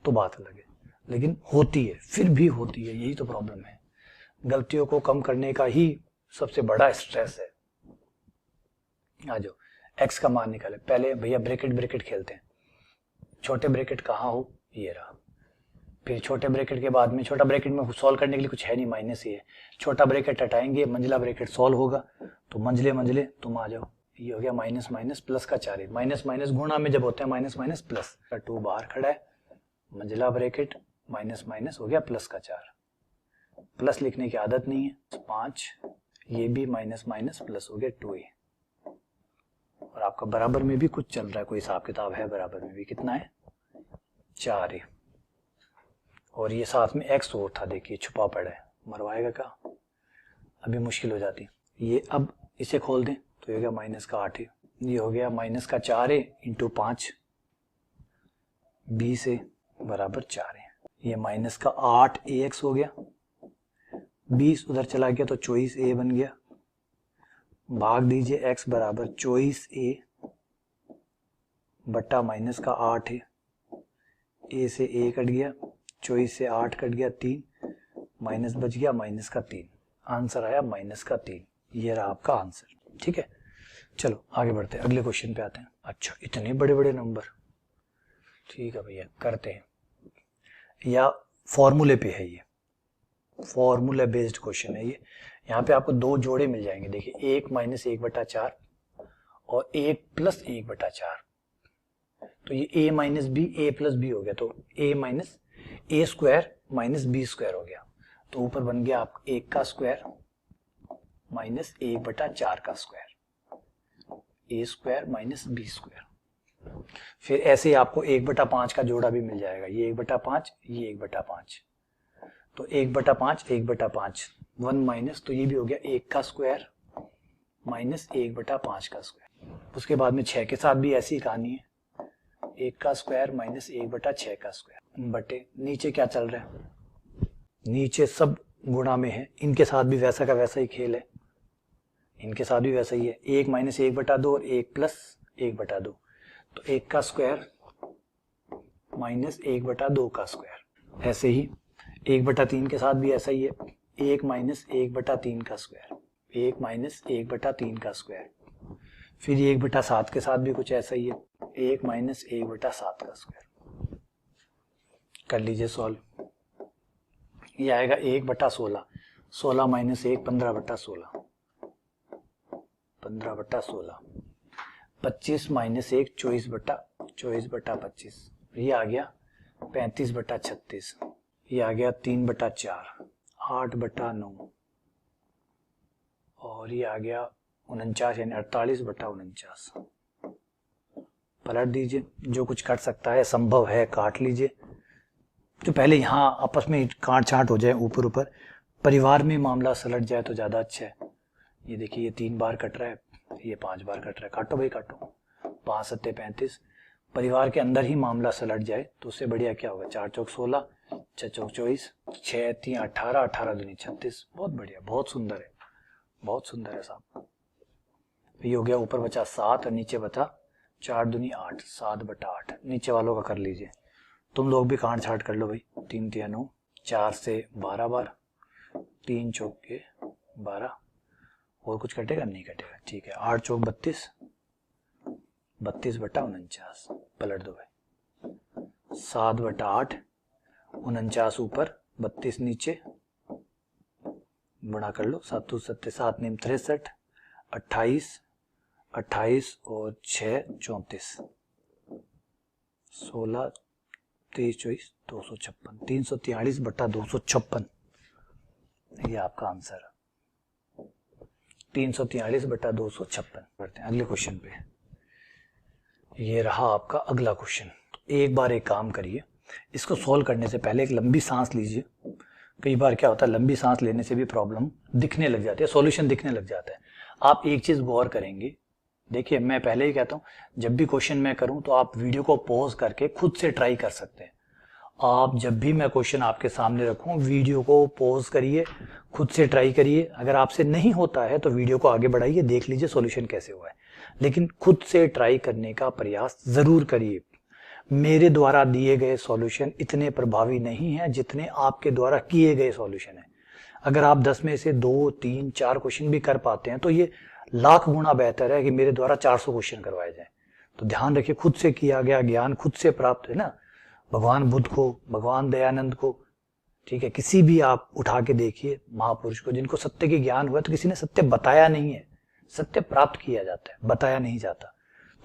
तो बात अलग है, लेकिन होती है, फिर भी होती है। यही तो प्रॉब्लम है। गलतियों को कम करने का ही सबसे बड़ा स्ट्रेस है। आ जाओ, एक्स का मान निकाले। पहले भैया ब्रैकेट ब्रैकेट खेलते हैं। छोटे ब्रैकेट कहाँ हो, ये रहा। फिर छोटे ब्रैकेट के बाद में, छोटा ब्रैकेट में सॉल्व करने के लिए कुछ है नहीं, माइनस ही है। छोटा ब्रैकेट हटाएंगे, मंजिला ब्रैकेट सॉल्व होगा, तो मंजिले मंजिले तुम आ जाओ। ये हो गया माइनस माइनस प्लस का 4, माइनस माइनस गुणा में जब होते हैं माइनस माइनस प्लस का 2 बाहर खड़ा है, मंजिला ब्रैकेट माइनस माइनस हो गया प्लस का 4। प्लस लिखने की आदत नहीं है, 5, ये भी माइनस माइनस प्लस हो गया 2a। और आपका बराबर में भी कुछ चल रहा है, कोई हिसाब किताब है, बराबर में भी कितना है 4a। और ये साथ में x और था, देखिए छुपा पड़ा है, मरवाएगा क्या, अभी मुश्किल हो जाती। ये अब इसे खोल दें तो ये हो गया माइनस का 8a। ये हो गया माइनस का 4a इंटू 5, 20a बराबर 4a। ये माइनस का 8ax हो गया, 20 उधर चला गया तो 24a बन गया। भाग दीजिए x बराबर 24a बट्टा माइनस का 8 है, a से a कट गया, 24 से 8 कट गया 3, माइनस बच गया माइनस का 3। आंसर आया माइनस का 3। ये रहा आपका आंसर। ठीक है, चलो आगे बढ़ते हैं, अगले क्वेश्चन पे आते हैं। अच्छा, इतने बड़े बड़े नंबर, ठीक है भैया करते हैं। या फॉर्मूले पे है, ये फॉर्मूला बेस्ड क्वेश्चन है ये। यहाँ पे आपको दो जोड़े मिल जाएंगे, देखिए 1 माइनस 1/4 और 1 प्लस 1/4। तो ये a minus B, a plus B हो गया, तो a minus A square minus B square हो गया। तो ऊपर बन गया आप 1 का स्क्वायर माइनस 1/4 का square, a square minus B square. फिर ऐसे ही आपको 1/5 का जोड़ा भी मिल जाएगा, ये 1/5, ये 1/5। तो 1/5 1/5 1 माइनस, तो ये भी हो गया 1 का स्क्वायर माइनस 1/5 का स्क्वायर। उसके बाद में 6 के साथ भी ऐसी ही कहानी है, 1 का स्क्वायर माइनस 1/6 का स्क्वायर बटे नीचे क्या चल रहा है, नीचे सब गुणा में है, इनके साथ भी वैसा का वैसा ही खेल है, इनके साथ भी वैसा ही है। 1 माइनस 1/2 और 1 प्लस 1/2, तो 1 का स्क्वायर माइनस 1/2 का स्क्वायर। ऐसे ही 1/3 के साथ भी ऐसा ही है, 1 माइनस 1/3 का स्क्वायर, 1 माइनस 1/3 का स्क्वायर। फिर 1/7 के साथ भी कुछ ऐसा ही है, 1 माइनस 1/7 का स्क्वायर। कर लीजिए सॉल्व, ये आएगा 1/16, 16 माइनस 1 15/16, 15/16, 25 माइनस 1 24/25, ये आ गया 35/36, ये आ गया 3/4, 8/9, और ये आ गया 49 यानी 48/49। पलट दीजिए, जो कुछ कट सकता है संभव है काट लीजिए। तो पहले यहाँ आपस में काट छाट हो जाए ऊपर ऊपर, परिवार में मामला सलट जाए तो ज्यादा अच्छा है। ये देखिए ये 3 बार कट रहा है, ये 5 बार कट रहा है, काटो भाई काटो, 5 सत्ते 35। परिवार के अंदर ही मामला सलट जाए तो उससे बढ़िया क्या होगा, 4 चौक 16, 6 चौक 24, 6 3 18, 18 दूनी 36। बहुत बढ़िया, बहुत सुंदर है, बहुत सुंदर है साहब। ये हो गया, ऊपर बचा 7 और नीचे बचा 4 दूनी 8, 7/8। नीचे वालों का कर लीजिए, तुम लोग भी काट छाट कर लो भाई। 3 3 9, 4 से 12 बार, 3 चौक के 12, और कुछ कटेगा नहीं कटेगा, ठीक है। 8 चौक 32, 32/49, पलट दो भाई, 7/8, 49 ऊपर 32 नीचे, गुणा कर लो, 7 7 7 9 63, 28 28 और 6 34, 16 23 24 256, 343/256, ये आपका आंसर है, 343/256। बढ़ते हैं अगले क्वेश्चन पे। ये रहा आपका अगला क्वेश्चन। एक बार एक काम करिए, इसको सॉल्व करने से पहले एक लंबी सांस लीजिए। कई बार क्या होता है, लंबी सांस लेने से भी प्रॉब्लम दिखने लग जाती है, सॉल्यूशन दिखने लग जाता है। आप एक चीज गौर करेंगे, देखिए मैं पहले ही कहता हूँ, जब भी क्वेश्चन मैं करूं तो आप वीडियो को पॉज करके खुद से ट्राई कर सकते हैं। आप जब भी मैं क्वेश्चन आपके सामने रखूं, वीडियो को पॉज करिए, खुद से ट्राई करिए। अगर आपसे नहीं होता है तो वीडियो को आगे बढ़ाइए, देख लीजिए सॉल्यूशन कैसे हुआ है, लेकिन खुद से ट्राई करने का प्रयास जरूर करिए। मेरे द्वारा दिए गए सॉल्यूशन इतने प्रभावी नहीं है जितने आपके द्वारा किए गए सॉल्यूशन है। अगर आप 10 में से 2, 3, 4 क्वेश्चन भी कर पाते हैं तो ये लाख गुना बेहतर है कि मेरे द्वारा 400 क्वेश्चन करवाए जाएं। तो ध्यान रखिए, खुद से किया गया ज्ञान खुद से प्राप्त है ना। भगवान बुद्ध को, भगवान दयानंद को, ठीक है, किसी भी आप उठा के देखिए महापुरुष को, जिनको सत्य के ज्ञान हुआ, तो किसी ने सत्य बताया नहीं है, सत्य प्राप्त किया जाता है, बताया नहीं जाता।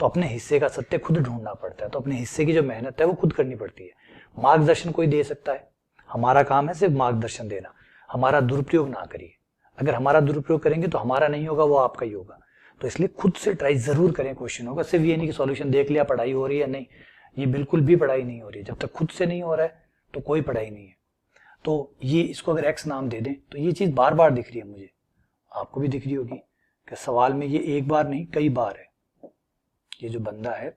तो अपने हिस्से का सत्य खुद ढूंढना पड़ता है, तो अपने हिस्से की जो मेहनत है वो खुद करनी पड़ती है। मार्गदर्शन कोई दे सकता है, हमारा काम है सिर्फ मार्गदर्शन देना, हमारा दुरुपयोग ना करिए। अगर हमारा दुरुपयोग करेंगे तो हमारा नहीं होगा, वो आपका ही होगा। तो इसलिए खुद से ट्राई जरूर करें क्वेश्चनों का। सिर्फ ये नहीं कि सॉल्यूशन देख लिया पढ़ाई हो रही है, नहीं, ये बिल्कुल भी पढ़ाई नहीं हो रही है। जब तक खुद से नहीं हो रहा है तो कोई पढ़ाई नहीं है। तो ये, इसको अगर एक्स नाम दे दें तो ये चीज बार बार दिख रही है मुझे, आपको भी दिख रही होगी कि सवाल में ये एक बार नहीं कई बार है। ये जो बंदा है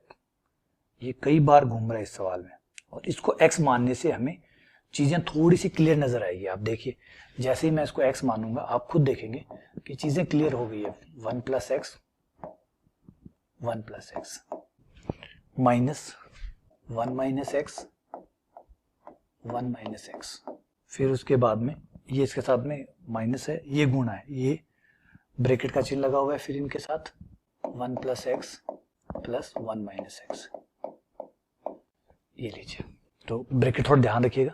ये कई बार घूम रहा है इस सवाल में, और इसको एक्स मानने से हमें चीजें थोड़ी सी क्लियर नजर आएगी। आप देखिए, जैसे ही मैं इसको एक्स मानूंगा आप खुद देखेंगे कि चीजें क्लियर हो गई है। 1 + x, 1 + x minus 1 - x, 1 - x, फिर उसके बाद में ये इसके साथ में माइनस है, ये गुणा है, ये ब्रैकेट का चिन्ह लगा हुआ है, फिर इनके साथ 1 + x + 1 - x, ये लीजिए। तो ब्रैकेट थोड़ा ध्यान रखिएगा।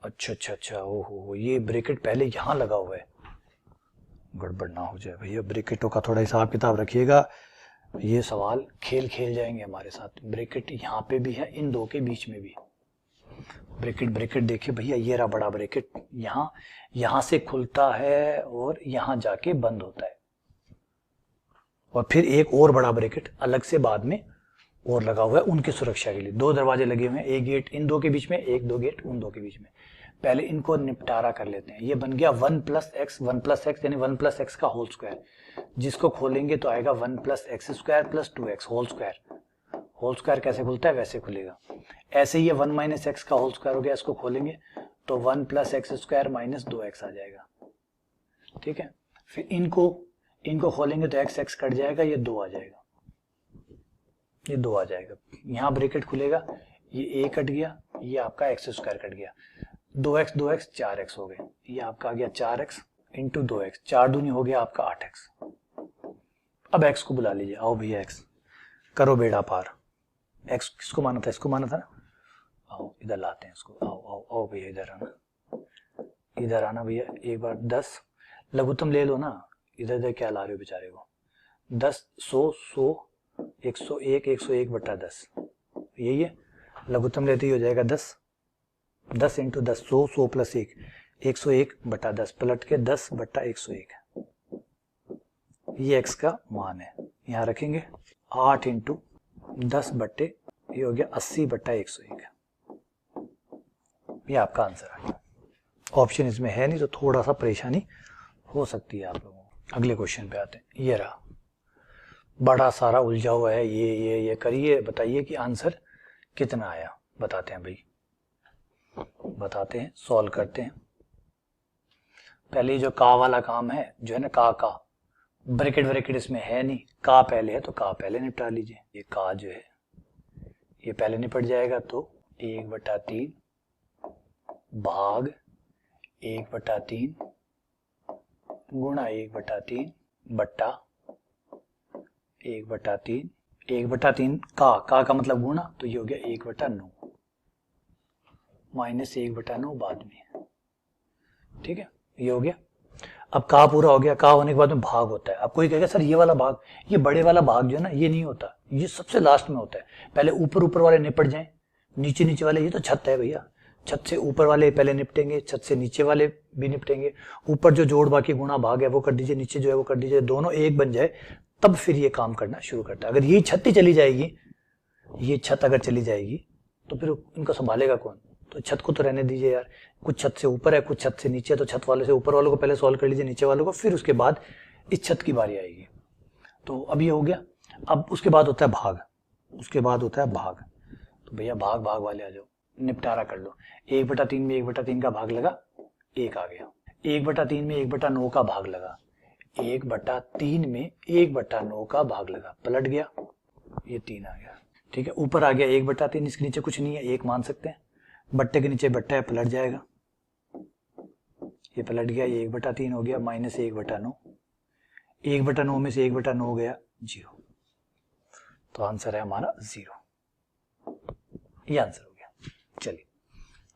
अच्छा, ओहो, ये ब्रैकेट पहले यहां लगा हुआ है, गड़बड़ ना हो जाए भैया, ब्रैकेटों का थोड़ा हिसाब किताब रखिएगा। ये सवाल खेल जाएंगे हमारे साथ। ब्रैकेट यहाँ पे भी है, इन दो के बीच में भी ब्रैकेट देखिए भैया, ये रहा बड़ा ब्रैकेट, यहाँ से खुलता है और यहाँ जाके बंद होता है, और फिर एक और बड़ा ब्रैकेट अलग से बाद में और लगा हुआ है उनकी सुरक्षा के लिए। 2 दरवाजे लगे हुए हैं, एक गेट इन दो के बीच में, एक 2 गेट उन दो के बीच में। पहले इनको निपटारा कर लेते हैं। ये बन गया 1 + x, 1 + x यानी 1 + x का होल स्क्वायर, जिसको खोलेंगे तो आएगा 1 + x² + 2x whole square. Whole square कैसे खुलता है वैसे खुलेगा। ऐसे ही ये 1 - x का होल स्क्वायर हो गया, इसको खोलेंगे तो 1 + x² - 2x आ जाएगा, ठीक है। फिर इनको खोलेंगे तो x कट जाएगा, ये 2 आ जाएगा, ये 2 आ जाएगा। यहाँ ब्रैकेट खुलेगा, ये a कट गया, ये आपका x² कट गया, 2x 2x 4x हो गए, ये आपका आ गया 4x × 2x, 4 दूनी हो गया आपका 8x। अब x को बुला लीजिए, आओ भैया x करो बेड़ा पार। x किसको माना था, इसको माना था ना, आओ इधर लाते हैं इसको, आओ भैया इधर आना भैया। एक बार 10 लघुत्तम ले लो ना, इधर क्या ला रहे हो बेचारे को। 10 100 101 101/10, यही है। लघुत्तम लेते ही हो जाएगा 10 × 10 100 100 + 1 101/10, पलट के 10/101, ये x का मान है। यहाँ रखेंगे 8 × 10 ये हो गया 80/101, ये आपका आंसर आ गया। ऑप्शन इसमें है नहीं तो थोड़ा सा परेशानी हो सकती है आप लोगों को। अगले क्वेश्चन पे आते हैं। ये रहा, बड़ा सारा उलझा हुआ है, ये करिए, बताइए कि आंसर कितना आया। बताते हैं भाई, बताते हैं, सॉल्व करते हैं। पहले जो का वाला काम है जो है ना, का ब्रैकेट इसमें है नहीं, का पहले है तो का पहले निपटा लीजिए। ये का जो है ये पहले निपट जाएगा, तो 1/3 भाग 1/3 गुणा 1/3 बट्टा 1/3, 1/3 का मतलब गुणा, तो ये हो गया 1/9 माइनस 1/9 बाद में, ठीक है, ये हो गया। अब का पूरा हो गया, का होने के बाद में भाग होता है। अब कोई कहेगा सर ये वाला भाग, ये बड़े वाला भाग जो है ना, ये नहीं होता, ये सबसे लास्ट में होता है। पहले ऊपर वाले निपट जाएं, नीचे वाले, ये तो छत है भैया, छत से ऊपर वाले पहले निपटेंगे, छत से नीचे वाले भी निपटेंगे। ऊपर जो जोड़ बाकी गुणा भाग है वो कर दीजिए, नीचे जो है वो कर दीजिए, दोनों एक बन जाए तब फिर ये काम करना शुरू करता है। अगर ये छत ही चली जाएगी, ये छत अगर चली जाएगी तो फिर इनको संभालेगा कौन? तो छत को तो रहने दीजिए यार, कुछ छत से ऊपर है कुछ छत से नीचे, तो छत वाले से ऊपर वालों को पहले सॉल्व कर लीजिए, नीचे वालों को, फिर उसके बाद इस छत की बारी आएगी। तो अब ये हो गया। अब उसके बाद होता है भाग, उसके बाद होता है भाग। तो भैया भाग भाग वाले आ जाओ, निपटारा कर लो। 1/3 में 1/3 का भाग लगा, 1 आ गया। 1/3 में 1/9 का भाग लगा, 1/3 में 1/9 का भाग लगा, पलट गया, ये 3 आ गया। ठीक है, ऊपर आ गया 1/3, इसके नीचे कुछ नहीं है, 1 मान सकते हैं। बट्टे के नीचे बट्टा है, पलट जाएगा, ये पलट गया, ये 1/3 हो गया, माइनस 1/9, 1/9 में से 1/9 गया 0, तो आंसर है हमारा 0। ये आंसर हो गया। चलिए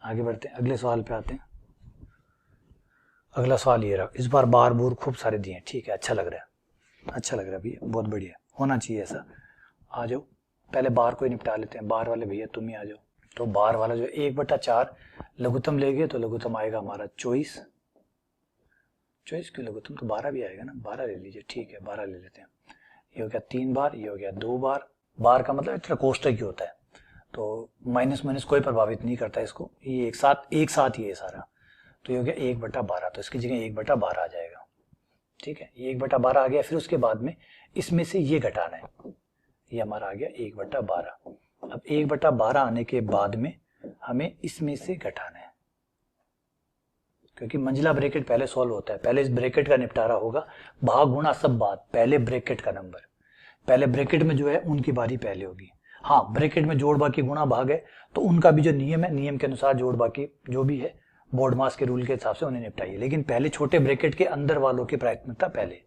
आगे बढ़ते हैं, अगले सवाल पे आते हैं। अगला सवाल ये रहा, इस बार बार बूर खूब सारे दिए, ठीक है, अच्छा लग रहा है, अच्छा लग रहा है भैया, बहुत बढ़िया, होना चाहिए ऐसा। आ जाओ, पहले बार को ही निपटा लेते हैं, बार वाले भैया तुम ही आ जाओ। तो बार वाला जो 1/4 लघुत्तम लेंगे तो लघुत्तम आएगा हमारा 24, 24 क्यों लघुत्तम, तो 12 भी आएगा ना, 12 ले लीजिए, ठीक है 12 ले लेते हैं। ये हो गया 3 बार, ये हो गया 2 बार। बार का मतलब इतना कोष्टक ही होता है, तो माइनस माइनस कोई प्रभावित नहीं करता इसको, ये एक साथ ही है सारा। तो ये हो गया 1/12, तो इसकी जगह 1/12 आ जाएगा। ठीक है, ये 1/12 आ गया। फिर उसके बाद में इसमें से ये घटाना है, ये हमारा आ गया 1/12। अब 1/12 आने के बाद में हमें इसमें से घटाना है, क्योंकि मंजिला ब्रैकेट पहले सॉल्व होता है, पहले इस ब्रैकेट का निपटारा होगा। भाग गुणा सब बात, पहले ब्रैकेट का नंबर, पहले ब्रैकेट में जो है उनकी बारी पहले होगी। हाँ, ब्रैकेट में जोड़ बाकी गुणा भाग है, तो उनका भी जो नियम है, नियम के अनुसार जोड़ बाकी जो भी है बोर्ड मास के रूल के हिसाब से उन्हें निपटाइए। लेकिन पहले छोटे ब्रैकेट के अंदर वालों की प्राथमिकता पहले,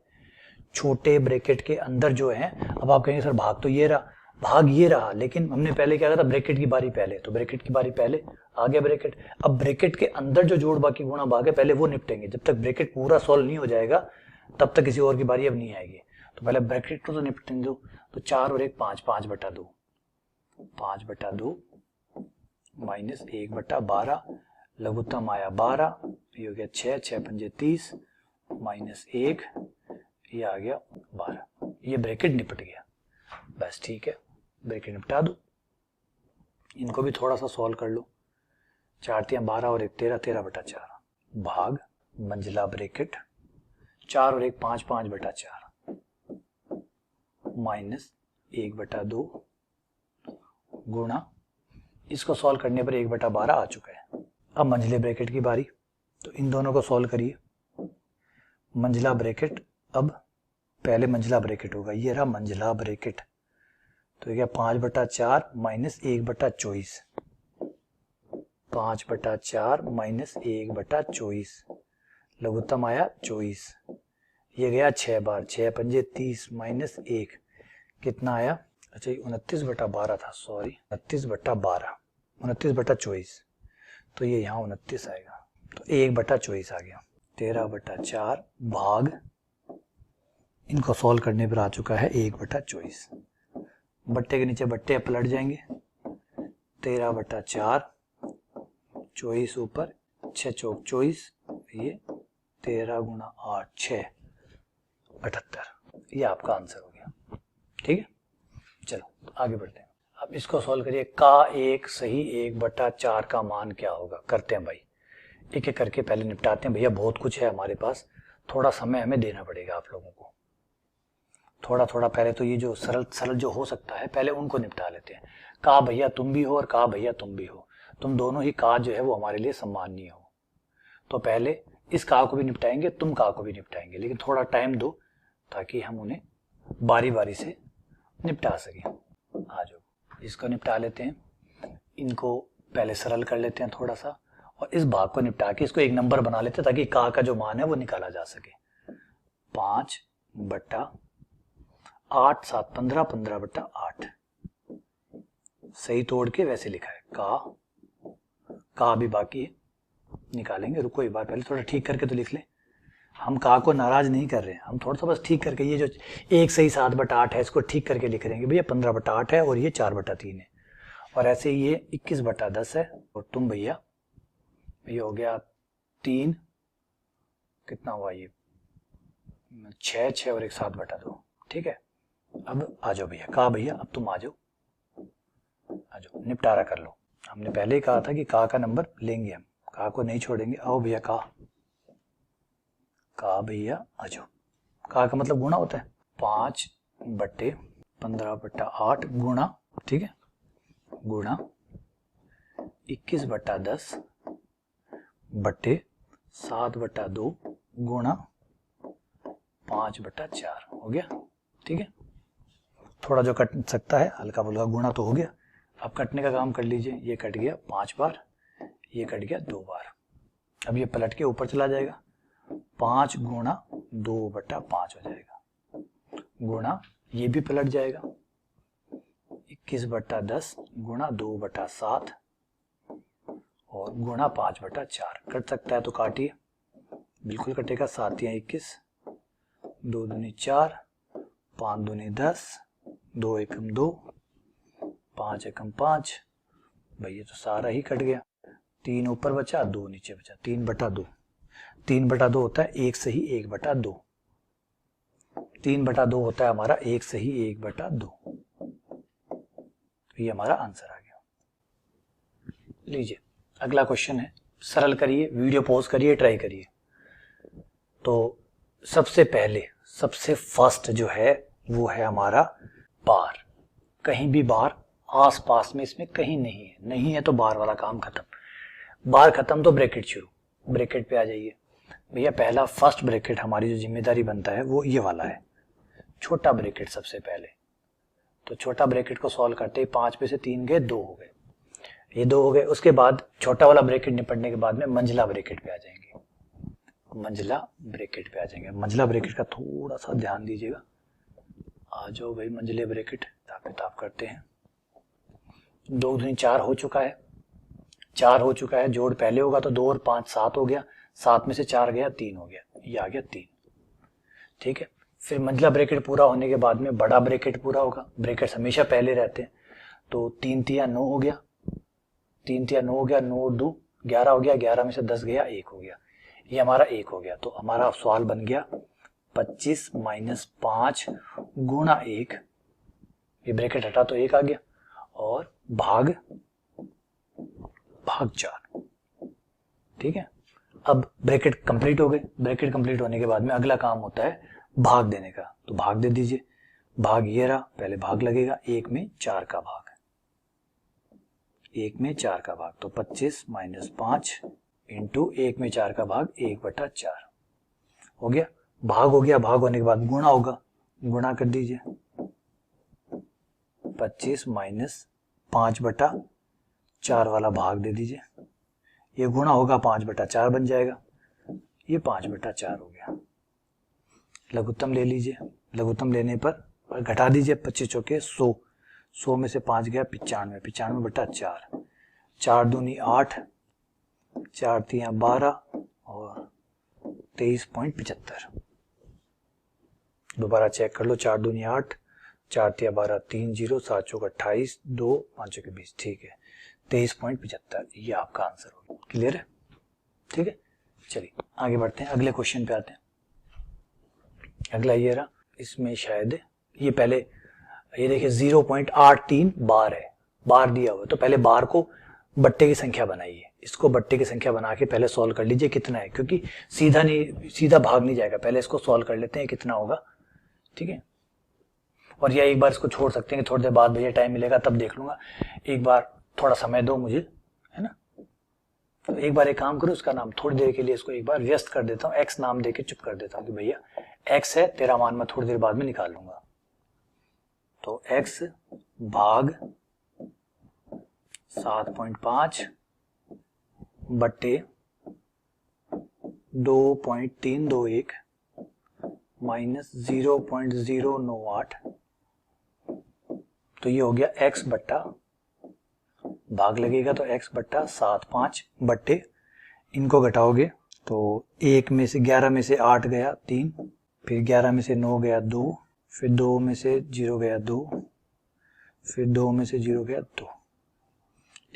छोटे ब्रैकेट के अंदर जो है। अब आप कहेंगे सर भाग तो ये रहा, भाग ये रहा, लेकिन हमने पहले क्या कहा था, ब्रैकेट की बारी पहले, तो ब्रैकेट की बारी पहले आ गया ब्रैकेट। अब ब्रैकेट के अंदर जो जोड़ बाकी गुणा भाग है पहले वो निपटेंगे, जब तक ब्रैकेट पूरा सॉल्व नहीं हो जाएगा तब तक किसी और की बारी अब नहीं आएगी। तो पहले ब्रैकेट को तो निपटेंगे दो, तो 4 और 1 5, 5/2, 5/2 माइनस 1/12, लघुत्तम आया 12, ये हो गया 6, 6 पंजे 30, माइनस 1, ये आ गया 12। ये ब्रैकेट निपट गया, बस ठीक है, ब्रैकेट निपटा दो। इनको भी थोड़ा सा सॉल्व कर लो, 4 3 12 और 1 13, 13/4 भाग मंजिला ब्रैकेट 4 और 1 5, 5/4 माइनस 1/2 गुणा, इसको सॉल्व करने पर 1/12 आ चुका है। अब मंजिले ब्रैकेट की बारी, तो इन दोनों को सॉल्व करिए। मंजिला ब्रैकेट, अब पहले मंजिला ब्रैकेट होगा, ये रहा मंजिला ब्रैकेट, तो क्या 5/4 माइनस 1/24, 5/4 माइनस 1/24, लघुत्तम आया 24, ये गया 6 बार, 6 पंजे 30 माइनस 1, कितना आया, अच्छा ये 29/12 था, सॉरी 29/12, 29/24, तो ये यहाँ 29 आएगा, तो 1/24 आ गया। 13/4 भाग, इनको सॉल्व करने पर आ चुका है 1/24, बट्टे के नीचे बट्टे पलट जाएंगे, 13/4, 24 ऊपर, 6 चौक 24, ये 13 गुणा 8 6, 78, ये आपका आंसर हो गया। ठीक है, चलो आगे बढ़ते हैं। अब इसको सॉल्व करिए, का एक सही 1/4 का मान क्या होगा, करते हैं भाई, एक एक करके पहले निपटाते हैं। भैया बहुत कुछ है हमारे पास, थोड़ा समय हमें देना पड़ेगा आप लोगों को, थोड़ा थोड़ा पहले तो ये जो सरल सरल जो हो सकता है पहले उनको निपटा लेते हैं। का भैया तुम भी हो और का भैया तुम भी हो, तुम दोनों ही का जो है वो हमारे लिए सम्माननीय हो, तो पहले इस का को भी निपटाएंगे, तुम का को भी निपटाएंगे, लेकिन थोड़ा टाइम दो ताकि हम उन्हें बारी बारी से निपटा सकें। आ जाओ, इसको निपटा लेते हैं, इनको पहले सरल कर लेते हैं थोड़ा सा, और इस भाग को निपटा के इसको एक नंबर बना लेते हैं ताकि का जो मान है वो निकाला जा सके। 5/8 7 15, 15/8 सही तोड़ के वैसे लिखा है, का भी बाकी है, निकालेंगे, रुको एक बार पहले थोड़ा ठीक करके तो लिख ले। हम का को नाराज नहीं कर रहे हैं, हम थोड़ा सा बस ठीक करके, ये जो एक सही 7/8 है इसको ठीक करके लिख रहे हैं भैया 15/8 है और ये 4/3 है, और ऐसे ये 21/10 है, और तुम भैया ये हो गया 3, कितना हुआ ये 6 6 और 1 7/2, ठीक है, अब आ जाओ भैया, कहा भैया अब तुम आ जाओ, निपटारा कर लो। हमने पहले ही कहा था कि का नंबर लेंगे हम, का को नहीं छोड़ेंगे। आओ भैया, का भैया आ जाओ। का मतलब गुणा होता है, 5/15/8 गुणा, ठीक है, गुणा 21/10 बट्टे 7/2 गुणा 5/4 हो गया, ठीक है। थोड़ा जो कट सकता है हल्का फुल्का गुणा तो हो गया। अब कटने का काम कर लीजिए, ये कट गया 5 बार, ये कट गया 2 बार। अब ये पलट के ऊपर चला जाएगा, 5 गुणा 2/5 हो जाएगा, गुणा ये भी पलट जाएगा 21/10 गुणा 2/7 और गुणा 5/4। कट सकता है तो काटिए, बिल्कुल कटेगा। 7 या 21, 2 दूनी 4, 5 दूनी 10, 2 एकम 2, 5 एकम 5, भैया तो सारा ही कट गया। 3 ऊपर बचा, 2 नीचे बचा, 3/2। 3/2 होता है 1 सही 1/2। 3/2 होता है हमारा 1 सही 1/2। तो ये हमारा आंसर आ गया। लीजिए अगला क्वेश्चन है, सरल करिए, वीडियो पॉज करिए, ट्राई करिए। तो सबसे पहले सबसे फर्स्ट जो है वो है हमारा बार। कहीं भी बार आस पास में इसमें कहीं नहीं है, नहीं है तो बार वाला काम खत्म। बार खत्म तो ब्रैकेट शुरू, ब्रैकेट पे आ जाइए भैया। पहला फर्स्ट ब्रैकेट हमारी जो जिम्मेदारी बनता है वो ये वाला है, छोटा ब्रैकेट सबसे पहले। तो छोटा ब्रैकेट को सॉल्व करते ही 5 में से 3 गए, 2 हो गए, ये 2 हो गए। उसके बाद छोटा वाला ब्रैकेट निपटने के बाद में मंझला ब्रैकेट पे आ जाएंगे, मंझला ब्रैकेट पे आ जाएंगे। मंझला ब्रैकेट का थोड़ा सा ध्यान दीजिएगा। आ जाओ भाई मंझले ब्रैकेट, किताब करते हैं। 2 दूनी 4 हो चुका है, 4 हो चुका है। जोड़ पहले होगा तो 2 और 5 7 हो गया, 7 में से 4 गया 3 हो गया, ये आ गया 3, ठीक है। फिर मंझला ब्रैकेट पूरा होने के बाद में बड़ा ब्रैकेट पूरा होगा। ब्रैकेट हमेशा पहले रहते हैं। तो 3 तिया 9 हो गया, 3 तिया 9 हो गया, 9 2 11 हो गया, 11 में से 10 गया 1 हो गया, ये हमारा 1 हो गया। तो हमारा सवाल बन गया 25 - 5 गुणा 1, ये ब्रैकेट हटा तो 1 आ गया, और भाग 4, ठीक है। अब ब्रैकेट कंप्लीट हो गए। ब्रैकेट कंप्लीट होने के बाद में अगला काम होता है भाग देने का। तो भाग दे दीजिए। भाग ये रहा, पहले भाग लगेगा 1 में 4 का भाग, 1 में 4 का भाग। तो 25 - 5 इंटू 1 में 4 का भाग 1/4 हो गया। भाग हो गया, भाग होने के बाद गुणा होगा, गुणा कर दीजिए। 25 - 5/4 वाला भाग दे दीजिए, ये गुणा होगा 5/4 बन जाएगा, ये 5/4 हो गया। लघुत्तम ले लीजिए, लघुत्तम लेने पर घटा दीजिए, 25 चौके 100, 100 में से 5 गया 95, 95/4, 4 दूनी 8, 4 तिया 12 और 23.75। दोबारा चेक कर लो, 4 दूनी 8, 4 तिया 12, 3 0, 7 चौक 28, 2 5 चौके 20, ठीक है, 23.75, ये आपका आंसर होगा। क्लियर है, ठीक है। चलिए आगे बढ़ते हैं, अगले क्वेश्चन पे आते हैं। अगला ये रहा, इसमें शायद ये पहले ये देखिए 0.83 बार है, बार दिया हुआ, तो पहले बार को बट्टे की संख्या बनाइए। इसको बट्टे की संख्या बना के पहले सॉल्व कर लीजिए कितना है, क्योंकि सीधा भाग नहीं जाएगा। पहले इसको सॉल्व कर लेते हैं कितना होगा, ठीक है। और या एक बार इसको छोड़ सकते हैं कि थोड़ी देर बाद भैया टाइम मिलेगा तब देख लूंगा, एक बार थोड़ा समय दो मुझे, है ना। तो एक बार एक काम करूं, उसका नाम थोड़ी देर के लिए इसको एक बार व्यस्त कर देता हूँ, एक्स नाम देके चुप कर देता हूँ कि भैया एक्स है, तेरा मान मैं थोड़ी देर बाद में निकाल लूंगा। तो एक्स भाग 7.5 बट्टे 2.321 माइनस 0.098, तो ये हो गया x बट्टा, भाग लगेगा तो x बट्टा 7.5 बट्टे, इनको घटाओगे तो 1 में से 11 में से 8 गया 3, फिर 11 में से 9 गया 2, फिर 2 में से 0 गया 2, फिर 2 में से 0 गया 2।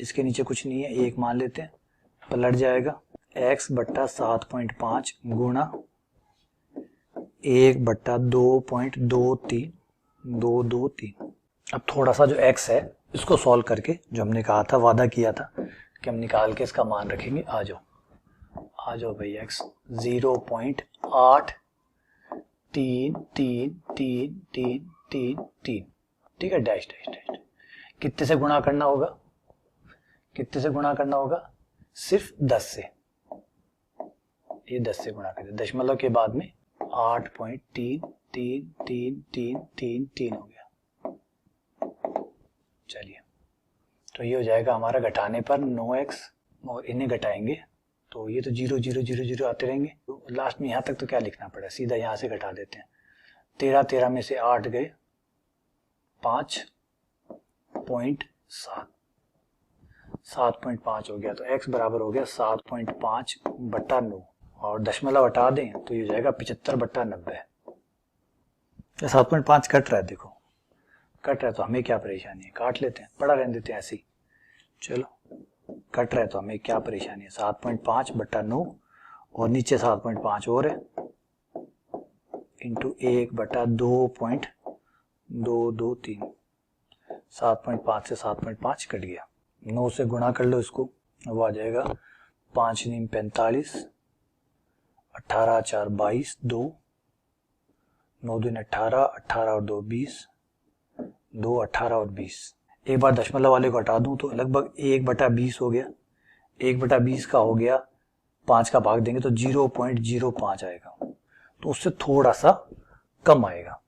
इसके नीचे कुछ नहीं है, 1 मान लेते हैं, पलट जाएगा x बट्टा 7.5 गुणा 1 बट्टा 2.23 2 2 3। अब थोड़ा सा जो x है इसको सॉल्व करके, जो हमने कहा था, वादा किया था कि हम निकाल के इसका मान रखेंगे। आ जाओ भाई, x 0.8 3 3 3 3 3 3, ठीक है, डैश डैश डैश। कितने से गुणा करना होगा? कितने से गुणा करना होगा? सिर्फ 10 से। ये 10 से गुणा करें, दशमलव के बाद में 8.33333 हो गया। चलिए, तो ये हो जाएगा हमारा घटाने पर 9x, और इन्हें घटाएंगे तो ये तो 0 0 0 0 आते रहेंगे। तो लास्ट में यहाँ तक तो क्या लिखना पड़ा, सीधा यहाँ से घटा देते हैं। 13 13 में से 8 गए, 5.7, 7.5 हो गया। तो x बराबर हो गया 7.5/9, और दशमलव हटा दें तो ये हो जाएगा 75/90। 7.5 कट रहा है, देखो कट रहा है, तो हमें क्या परेशानी है, काट लेते हैं, पड़ा रहने देते हैं ऐसे ही। चलो, कट रहा है तो हमें क्या परेशानी है, 7.5/9 और नीचे 7.5 और है, इंटू 1/2.223। 7.5 से 7.5 कट गया, 9 से गुणा कर लो इसको, वो आ जाएगा 5 9 45, 18 4 22, 2 9 2 18, 18 और 2 20, 2 18 और 20। एक बार दशमलव वाले को हटा दूं तो लगभग 1/20 हो गया। 1/20 का हो गया, 5 का भाग देंगे तो 0.05 आएगा, तो उससे थोड़ा सा कम आएगा,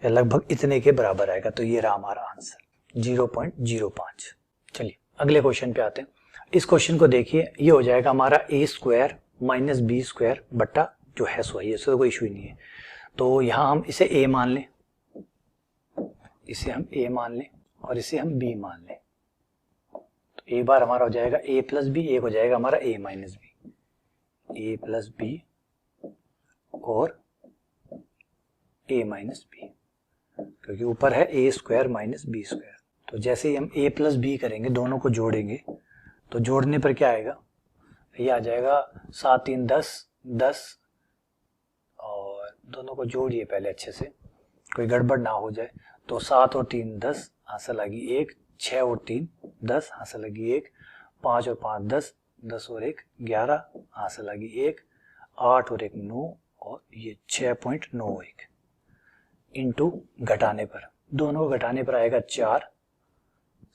या लगभग इतने के बराबर आएगा। तो ये रहा हमारा आंसर, 0.05। चलिए अगले क्वेश्चन पे आते हैं। इस क्वेश्चन को देखिए, ये हो जाएगा हमारा a² - b² बट्टा जो है सो है, इससे कोई इशू ही नहीं है। तो यहाँ हम इसे a मान लें, इसे हम a मान लें, और इसे हम b मान लें। तो a बार हमारा हो जाएगा a + b, एक हो जाएगा हमारा a - b, a + b और a - b, क्योंकि ऊपर है a² - b²। तो जैसे ही हम a + b करेंगे, दोनों को जोड़ेंगे, तो जोड़ने पर क्या आएगा, ये आ जाएगा 7 3 10 10, और दोनों को जोड़िए पहले अच्छे से, कोई गड़बड़ ना हो जाए। तो 7 और 3 10, हासिल लगी 1, 6 और 3 10, हासिल लगी 1, 5 और 5 10, 10 और 1 11, हासिल लगी 1, 8 और 1 9, और ये 6.91 इंटू घटाने पर, दोनों को घटाने पर आएगा 4,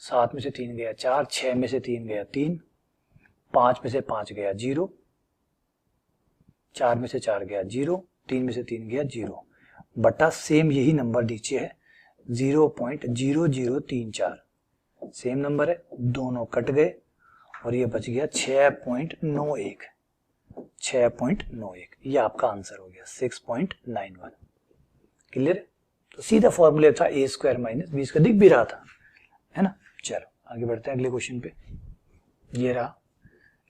7 में से 3 गया 4, 6 में से 3 गया 3, 5 में से 5 गया 0, 4 में से 4 गया 0, 3 में से 3 गया 0, बटा सेम यही नंबर नीचे है 0.0034, सेम नंबर है, दोनों कट गए और ये बच गया 6.91। 6.91 ये आपका आंसर हो गया, 6.91। क्लियर? तो सीधा फॉर्मूला था a² - b का, दिख भी रहा था, है ना। चलो आगे बढ़ते हैं अगले क्वेश्चन पे। ये रहा,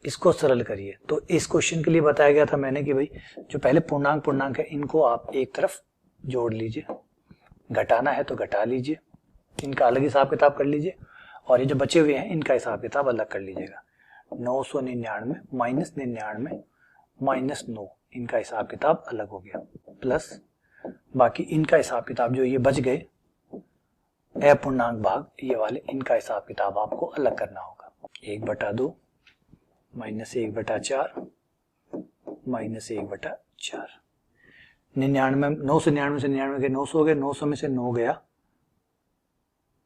इसको सरल करिए। तो इस क्वेश्चन के लिए बताया गया था मैंने कि भाई जो पहले पूर्णांक है इनको आप एक तरफ जोड़ लीजिए, घटाना है तो घटा लीजिए, इनका अलग हिसाब किताब कर लीजिए, और ये जो बचे हुए हैं इनका हिसाब किताब अलग कर लीजिएगा। 999 - 99 - 9, इनका हिसाब किताब अलग हो गया, प्लस बाकी इनका हिसाब किताब जो ये बच गए अपूर्णांक भाग, ये वाले, इनका हिसाब किताब आपको अलग करना होगा। 1/2 - 1/4 - 1/4। 99, 999 से 99 के 900 हो गए, 900 में से 9 गया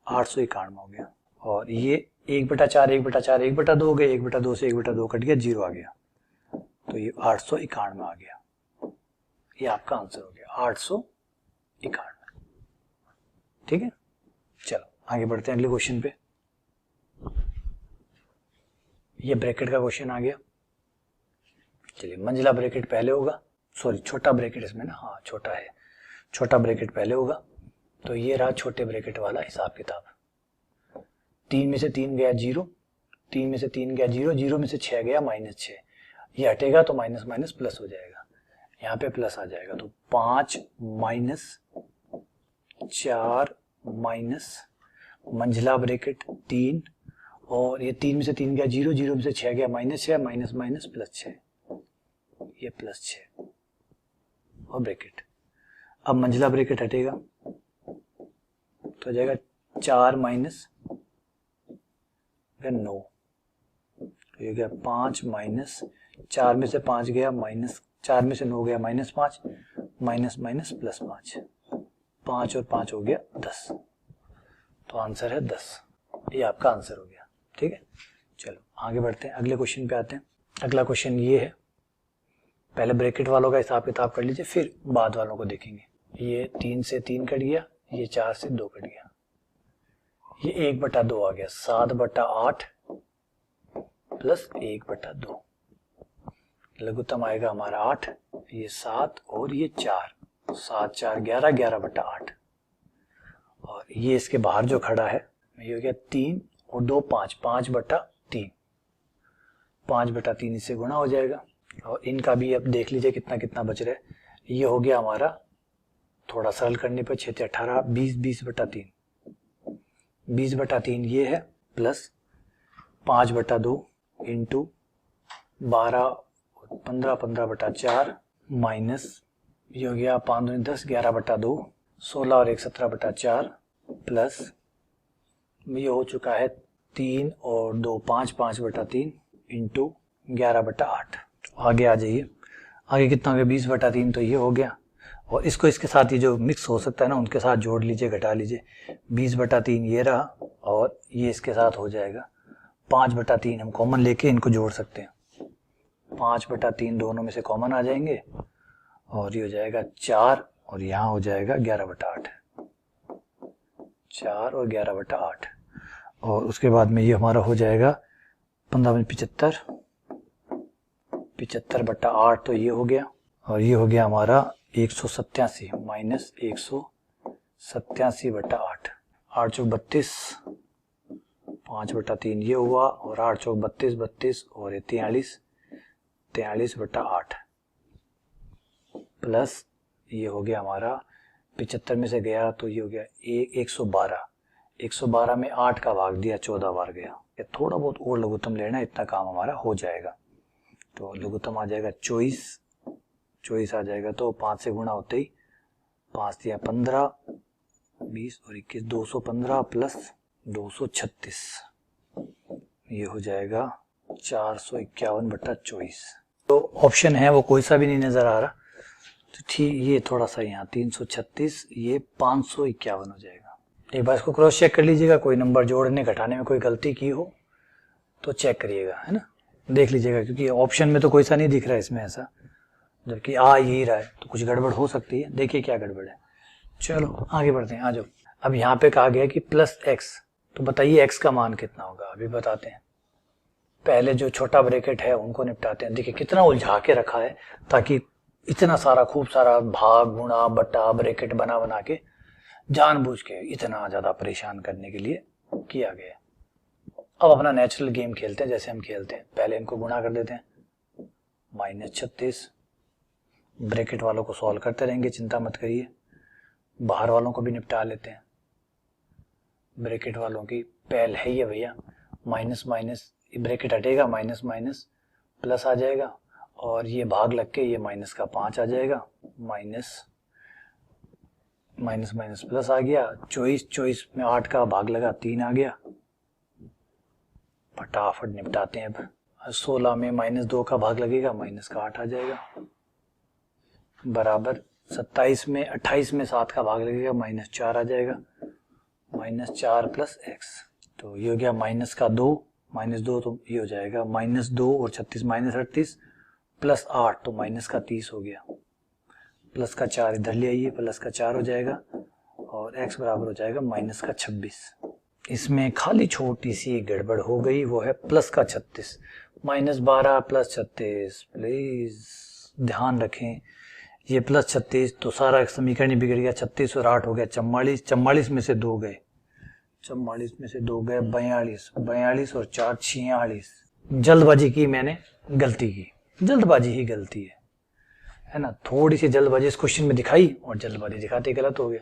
891 हो गया, और ये 1/4 1/4 1/2 हो गए, 1/2 से 1/2 कट गया, 0 आ गया, तो ये 891 आ गया। ये आपका आंसर हो गया 891। ठीक है, चलो आगे बढ़ते हैं अगले क्वेश्चन पे। ये ब्रैकेट का क्वेश्चन आ गया। चलिए, मंजिला ब्रैकेट पहले होगा, सॉरी छोटा ब्रैकेट इसमें ना, हाँ छोटा है, छोटा ब्रैकेट पहले होगा। तो ये रहा छोटे ब्रैकेट वाला हिसाब किताब। 3 में से 3 गया 0, 3 में से 3 गया 0, 0 में से 6 गया -6, ये हटेगा तो माइनस माइनस प्लस हो जाएगा, यहाँ पे प्लस आ जाएगा। तो 5 - 4 माइनस मंझला ब्रैकेट 3, और ये 3 में से 3 गया 0, 0 में से 6 गया -6, माइनस माइनस +6, ये +6 और ब्रैकेट। अब मंझला ब्रैकेट हटेगा तो हो जाएगा 4 माइनस 9, तो ये गया 5 माइनस 4 में से 5 गया माइनस 4 में से 9 गया -5 माइनस माइनस +5, 5 और 5 हो गया 10, तो आंसर है 10। ये आपका आंसर हो गया। ठीक है, चलो आगे बढ़ते हैं, अगले क्वेश्चन पे आते हैं। अगला क्वेश्चन ये है, पहले ब्रैकेट वालों का हिसाब किताब कर लीजिए, फिर बाद वालों को देखेंगे। ये 3 से 3 कट गया, ये 4 से 2 कट गया, ये 1/2 आ गया, 7/8 प्लस 1/2, लघुत्तम आएगा हमारा 8, ये 7 और ये 4, 7 4 11, 11/8, और ये इसके बाहर जो खड़ा है ये हो गया 3 और 2 5, 5/3, 5/3 इससे गुणा हो जाएगा, और इनका भी अब देख लीजिए कितना कितना बच रहा है। ये हो गया हमारा, थोड़ा सरल करने पर 6 18 20, 20/3, 20/3 ये है, प्लस 5/2 इंटू 12 15, 15/4 माइनस ये हो गया 5 दूनी 10, 11/2, 16 और 1 17/4 प्लस ये हो चुका है 3 और 2 5, 5/3 इंटू 11/8। आगे आ जाइए, आगे कितना हो गया 20/3, तो ये हो गया, और इसको इसके साथ ये जो मिक्स हो सकता है ना उनके साथ जोड़ लीजिए, घटा लीजिए, 20/3 ये रहा और ये इसके साथ हो जाएगा 5/3, हम कॉमन लेके इनको जोड़ सकते हैं, 5/3 दोनों में से कॉमन आ जाएंगे, और ये हो जाएगा 4 और यहाँ हो जाएगा 11/8, 4 और 11/8, और उसके बाद में ये हमारा हो जाएगा 15 75, 75/8, तो ये हो गया, और ये हो गया हमारा 187 माइनस 187/8, 8 चौक 32, 5/3 ये हुआ, और 8 चौक 32, 32 और ये 43, 43/8 प्लस ये हो गया हमारा 75 में से गया तो ये हो गया 112, 112 में 8 का भाग दिया, 14 बार गया, ये थोड़ा बहुत और लघुत्तम लेना, इतना काम हमारा हो जाएगा। तो लघुत्तम आ जाएगा 24 आ जाएगा, तो 5 से गुणा होते ही 5 दिया 15, 20 और 21, 215 प्लस 236, ये हो जाएगा 451/24। तो ऑप्शन है वो कोई सा भी नहीं नजर आ रहा, तो ठीक, ये थोड़ा सा यहाँ 336, ये 551 हो जाएगा। एक बार इसको क्रॉस चेक कर लीजिएगा, कोई नंबर जोड़ने घटाने में कोई गलती की हो तो चेक करिएगा, है ना, देख लीजिएगा, क्योंकि ऑप्शन में तो कोई सा नहीं दिख रहा है इसमें ऐसा, जबकि आ यही रहा है, तो कुछ गड़बड़ हो सकती है, देखिए क्या गड़बड़ है। चलो आगे बढ़ते हैं, आ जाओ। अब यहाँ पे कहा गया कि +x, तो बताइए x का मान कितना होगा, अभी बताते हैं। पहले जो छोटा ब्रैकेट है उनको निपटाते हैं। देखिए कितना उलझा के रखा है, ताकि इतना सारा खूब सारा भाग गुणा बट्टा ब्रैकेट बना बना के जानबूझ के इतना ज्यादा परेशान करने के लिए किया गया। अब अपना नेचुरल गेम खेलते हैं जैसे हम खेलते हैं। पहले इनको गुणा कर देते हैं, -36, ब्रैकेट वालों को सॉल्व करते रहेंगे, चिंता मत करिए। बाहर वालों को भी निपटा लेते हैं। ब्रैकेट वालों की पहल है ये भैया, माइनस माइनस ब्रैकेट हटेगा, माइनस माइनस प्लस आ जाएगा, और ये भाग लग के ये माइनस का 5 आ जाएगा, माइनस माइनस माइनस प्लस आ गया। 24 में 8 का भाग लगा, 3 आ गया। फटाफट निपटाते हैं अब। 16 में -2 का भाग लगेगा, माइनस का 8 आ जाएगा, बराबर 28 में 7 का भाग लगेगा, -4 आ जाएगा, -4 प्लस x, तो ये हो गया माइनस का 2, -2 तो ये हो जाएगा -2 और 36 -38 प्लस 8 तो माइनस का 30 हो गया, प्लस का 4 इधर ले आइए, प्लस का 4 हो जाएगा, और x बराबर हो जाएगा माइनस का 26। इसमें खाली छोटी सी गड़बड़ हो गई, वो है प्लस का 36, -12 प्लस 36, प्लीज ध्यान रखें। ये प्लस 36 तो सारा समीकरण ही बिगड़ गया, 36 और 8 हो गया 44, 44 में से 2 गए, 44 में से 2 गए 42, 42 और 4 46। जल्दबाजी की मैंने, गलती की, जल्दबाजी ही गलती है ना, थोड़ी सी जल्दबाजी इस क्वेश्चन में दिखाई और जल्दबाजी दिखाते गलत हो गया,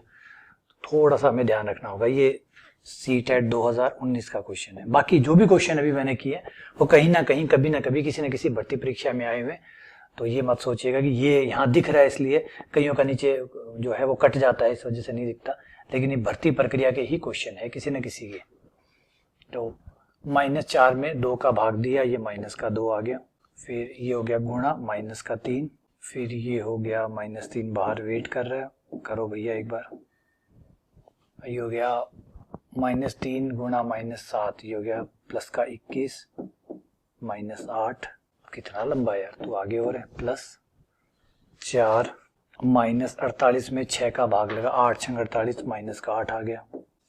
थोड़ा सा हमें ध्यान रखना होगा। ये CTET 2019 का क्वेश्चन है। बाकी जो भी क्वेश्चन अभी मैंने किए वो कहीं ना कहीं कभी ना कभी किसी न किसी भर्ती परीक्षा में आए हुए, तो ये मत सोचिएगा कि ये यहाँ दिख रहा है इसलिए, कईयों का नीचे जो है वो कट जाता है इस वजह से नहीं दिखता, लेकिन ये भर्ती प्रक्रिया के ही क्वेश्चन है किसी न किसी के। तो -4 में 2 का भाग दिया, ये -2 आ गया, फिर ये हो गया गुणा -3, फिर ये हो गया -3 बाहर वेट कर रहा है, करो भैया एक बार, ये हो गया -3 गुणा -7, ये हो गया +21 -8, कितना लंबा यार तू आगे हो रहा है, +4 -48 में 6 का भाग लगा, 8 6 48, -8 आ गया,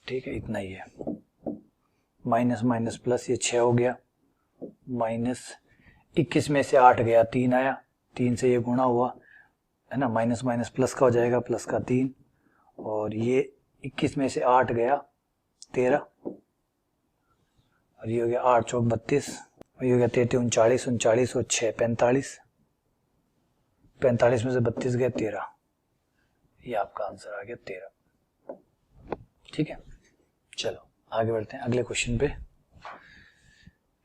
ठीक है इतना ही है, माइनस माइनस प्लस ये 6 हो गया, -21 में से 8 गया 3 आया, 3 से ये गुणा हुआ है ना, माइनस माइनस प्लस का हो जाएगा, +3, और ये 21 में से 8 गया 13, और ये हो गया 8 चौक 32, और ये हो गया 33 39 39 और 6 45, 45 में से 32 गया 13, ये आपका आंसर आ गया 13। ठीक है, चलो आगे बढ़ते हैं अगले क्वेश्चन पे।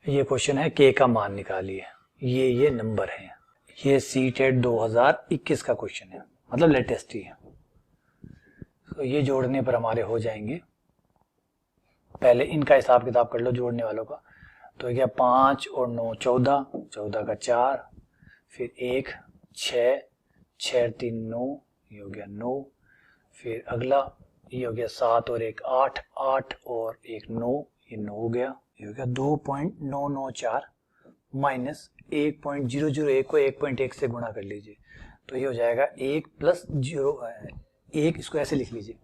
ये क्वेश्चन है के का मान निकालिए, ये नंबर है, ये सीटेट 2021 का क्वेश्चन है, मतलब लेटेस्ट ही है। तो ये जोड़ने पर हमारे हो जाएंगे, पहले इनका हिसाब किताब कर लो जोड़ने वालों का। तो क्या 5 और 9 14, 14 का 4, फिर 1 6 6 3 9, ये हो गया 9, फिर अगला ये हो गया 7 और 1 8, 8 और 1 9, ये 9 हो गया, ये हो गया 2.994 माइनस 1.001 को 1.1 से गुणा कर लीजिए, तो ये हो जाएगा 1 + 0, 1 इसको ऐसे लिख लीजिए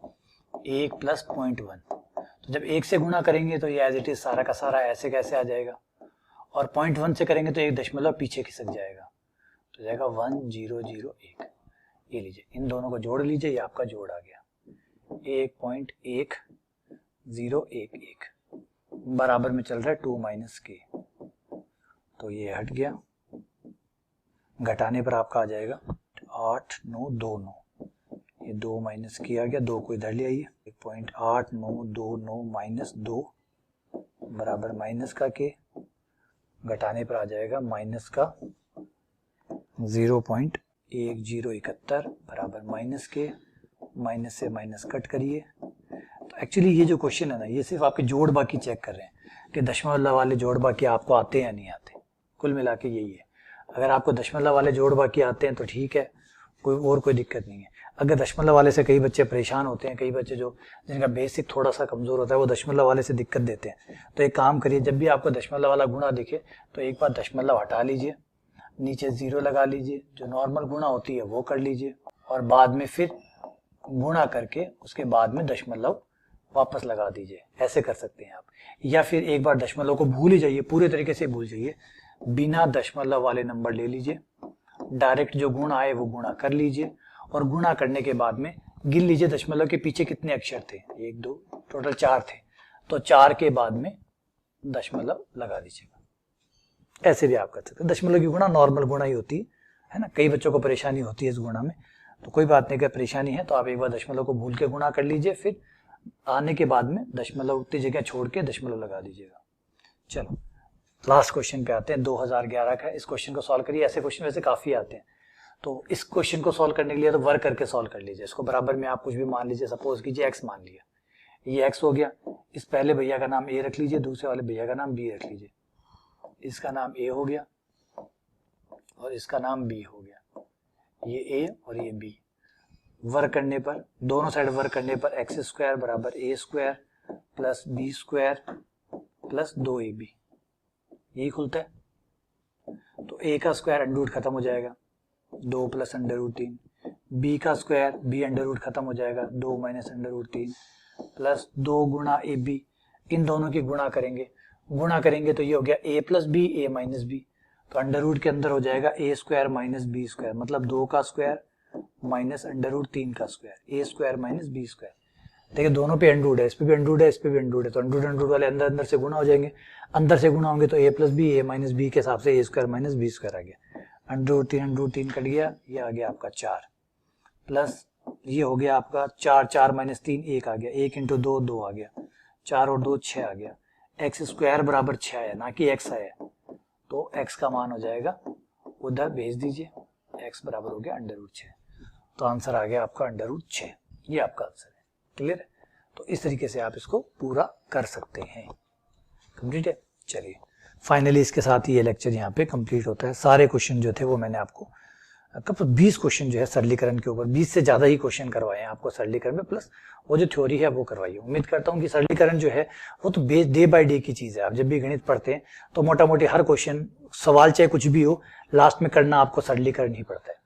1 + 0.1। तो जब 1 से गुणा करेंगे तो ये एज इट इज सारा का सारा ऐसे कैसे आ जाएगा, और 0.1 से करेंगे तो 1 दशमलव पीछे खिसक जाएगा, तो जाएगा 1001। ये लीजिए इन दोनों को जोड़ लीजिए, ये आपका जोड़ आ गया 1.1011 बराबर में चल रहा है 2 - k, तो ये हट गया, घटाने पर आपका आ जाएगा 8 9 2 9, ये 2 - k आ गया, 2 को इधर ले आइए, 1.8929 - 2 बराबर माइनस का k, घटाने पर आ जाएगा -0.1071 बराबर -k, माइनस से माइनस कट करिए। तो एक्चुअली ये जो क्वेश्चन है ना, ये सिर्फ आपके जोड़ बाकी चेक कर रहे हैं कि दशमलव वाले जोड़ बाकी आपको आते हैं या नहीं आते, कुल मिला के यही है। अगर आपको दशमलव वाले जोड़ बाकी आते हैं तो ठीक है, कोई दिक्कत नहीं है। अगर दशमलव वाले से कई बच्चे परेशान होते हैं, कई बच्चे जो जिनका बेसिक थोड़ा सा कमजोर होता है वो दशमलव वाले से दिक्कत देते हैं, तो एक काम करिए, जब भी आपको दशमलव वाला गुणा दिखे तो एक बार दशमलव हटा लीजिए, नीचे 0 लगा लीजिए, जो नॉर्मल गुणा होती है वो कर लीजिए, और बाद में फिर गुणा करके उसके बाद में दशमलव वापस लगा दीजिए, ऐसे कर सकते हैं आप। या फिर एक बार दशमलव को भूल ही जाइए, पूरे तरीके से भूल जाइए, बिना दशमलव वाले नंबर ले लीजिए, डायरेक्ट जो गुणा आए वो गुणा कर लीजिए, और गुणा करने के बाद में गिन लीजिए दशमलव के पीछे कितने अक्षर थे, 1 2 टोटल 4 थे, तो 4 के बाद में दशमलव लगा दीजिएगा। ऐसे भी आप कर सकते हैं। दशमलव की गुणा नॉर्मल गुणा ही होती है ना, कई बच्चों को परेशानी होती है इस गुणा में, तो कोई बात नहीं, अगर परेशानी है तो आप एक बार दशमलव को भूल के गुणा कर लीजिए, फिर आने के बाद में दशमलव उतनी जगह छोड़ के दशमलव लगा दीजिएगा। चलो लास्ट क्वेश्चन पे आते हैं, 2011 का। इस क्वेश्चन को सॉल्व करिए, ऐसे क्वेश्चन वैसे काफी आते हैं, तो इस क्वेश्चन को सॉल्व करने के लिए तो वर्क करके सॉल्व कर लीजिए। इसको बराबर में आप कुछ भी मान लीजिए, सपोज कीजिए x मान लिया, ये x हो गया, इस पहले भैया का नाम a रख लीजिए, दूसरे वाले भैया का नाम b रख लीजिए, इसका नाम a हो गया और इसका नाम b हो गया, ये a और ये b। वर्क करने पर, दोनों साइड वर्क करने पर x² बराबर a² plus b² plus 2ab, यही खुलता है। तो a का स्क्वायर अंडर रूट खत्म हो जाएगा, 2 प्लस अंडर रूट 3, b का स्क्वायर b अंडर रूट खत्म हो जाएगा, 2 माइनस अंडर रूट 3 प्लस 2 गुणा ab, इन दोनों की गुणा करेंगे तो ये हो गया a plus b a minus b, तो अंडर रूट के अंदर हो जाएगा a² माइनस b², मतलब 2 का स्क्वायर माइनस अंडर रूट 3 का स्क्वायर, a² माइनस b²। देखिए दोनों पे अंडर रूट है, इस पे भी अंडर रूट है, इस पे भी अंडर रूट है, तो अंडर रूट वाले अंदर अंदर से गुणा हो जाएंगे, अंदर से गुणा होंगे तो a plus b a minus b के हिसाब से a² माइनस b² आ गया, अंडर रूट 3 कट गया, ये आ गया आपका 4 प्लस ये हो गया आपका 4 माइनस 3 1 आ गया, 1 इंटू 2 2 आ गया, 4 और 2 6 आ गया, x² बराबर 6 है ना कि x है, तो x का मान हो जाएगा, उधर भेज दीजिए, x बराबर हो गया √6। तो आंसर आ गया आपका √6, ये आपका आंसर है। क्लियर है? तो इस तरीके से आप इसको पूरा कर सकते हैं। कंप्लीट है? चलिए फाइनली इसके साथ ही ये लेक्चर यहाँ पे कंप्लीट होता है। सारे क्वेश्चन जो थे वो मैंने आपको 20 क्वेश्चन जो है सरलीकरण के ऊपर, 20 से ज्यादा ही क्वेश्चन करवाए हैं आपको सरलीकरण में, प्लस वो जो थ्योरी है वो करवाई है। उम्मीद करता हूँ कि सरलीकरण जो है वो तो डे बाय डे की चीज है। आप जब भी गणित पढ़ते हैं तो मोटा मोटी हर क्वेश्चन, सवाल चाहे कुछ भी हो, लास्ट में करना आपको सरलीकरण ही पड़ता है।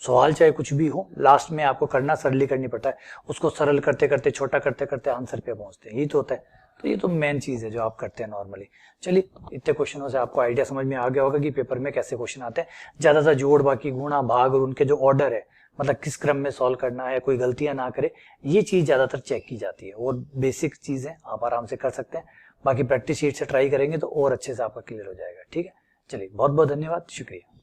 सवाल चाहे कुछ भी हो, लास्ट में आपको करना सरलीकरण ही पड़ता है। उसको सरल करते करते, छोटा करते करते आंसर पे पहुंचते हैं, यही तो होता है। तो ये तो मेन चीज है जो आप करते हैं नॉर्मली। चलिए इतने क्वेश्चनों से आपको आइडिया समझ में आ गया होगा कि पेपर में कैसे क्वेश्चन आते हैं। ज्यादातर जोड़, बाकी गुणा, भाग और उनके जो ऑर्डर है, मतलब किस क्रम में सॉल्व करना है, कोई गलतियां ना करे, ये चीज ज्यादातर चेक की जाती है। और बेसिक चीज है, आप आराम से कर सकते हैं। बाकी प्रैक्टिस शीट से ट्राई करेंगे तो और अच्छे से आपका क्लियर हो जाएगा। ठीक है, चलिए बहुत बहुत धन्यवाद, शुक्रिया।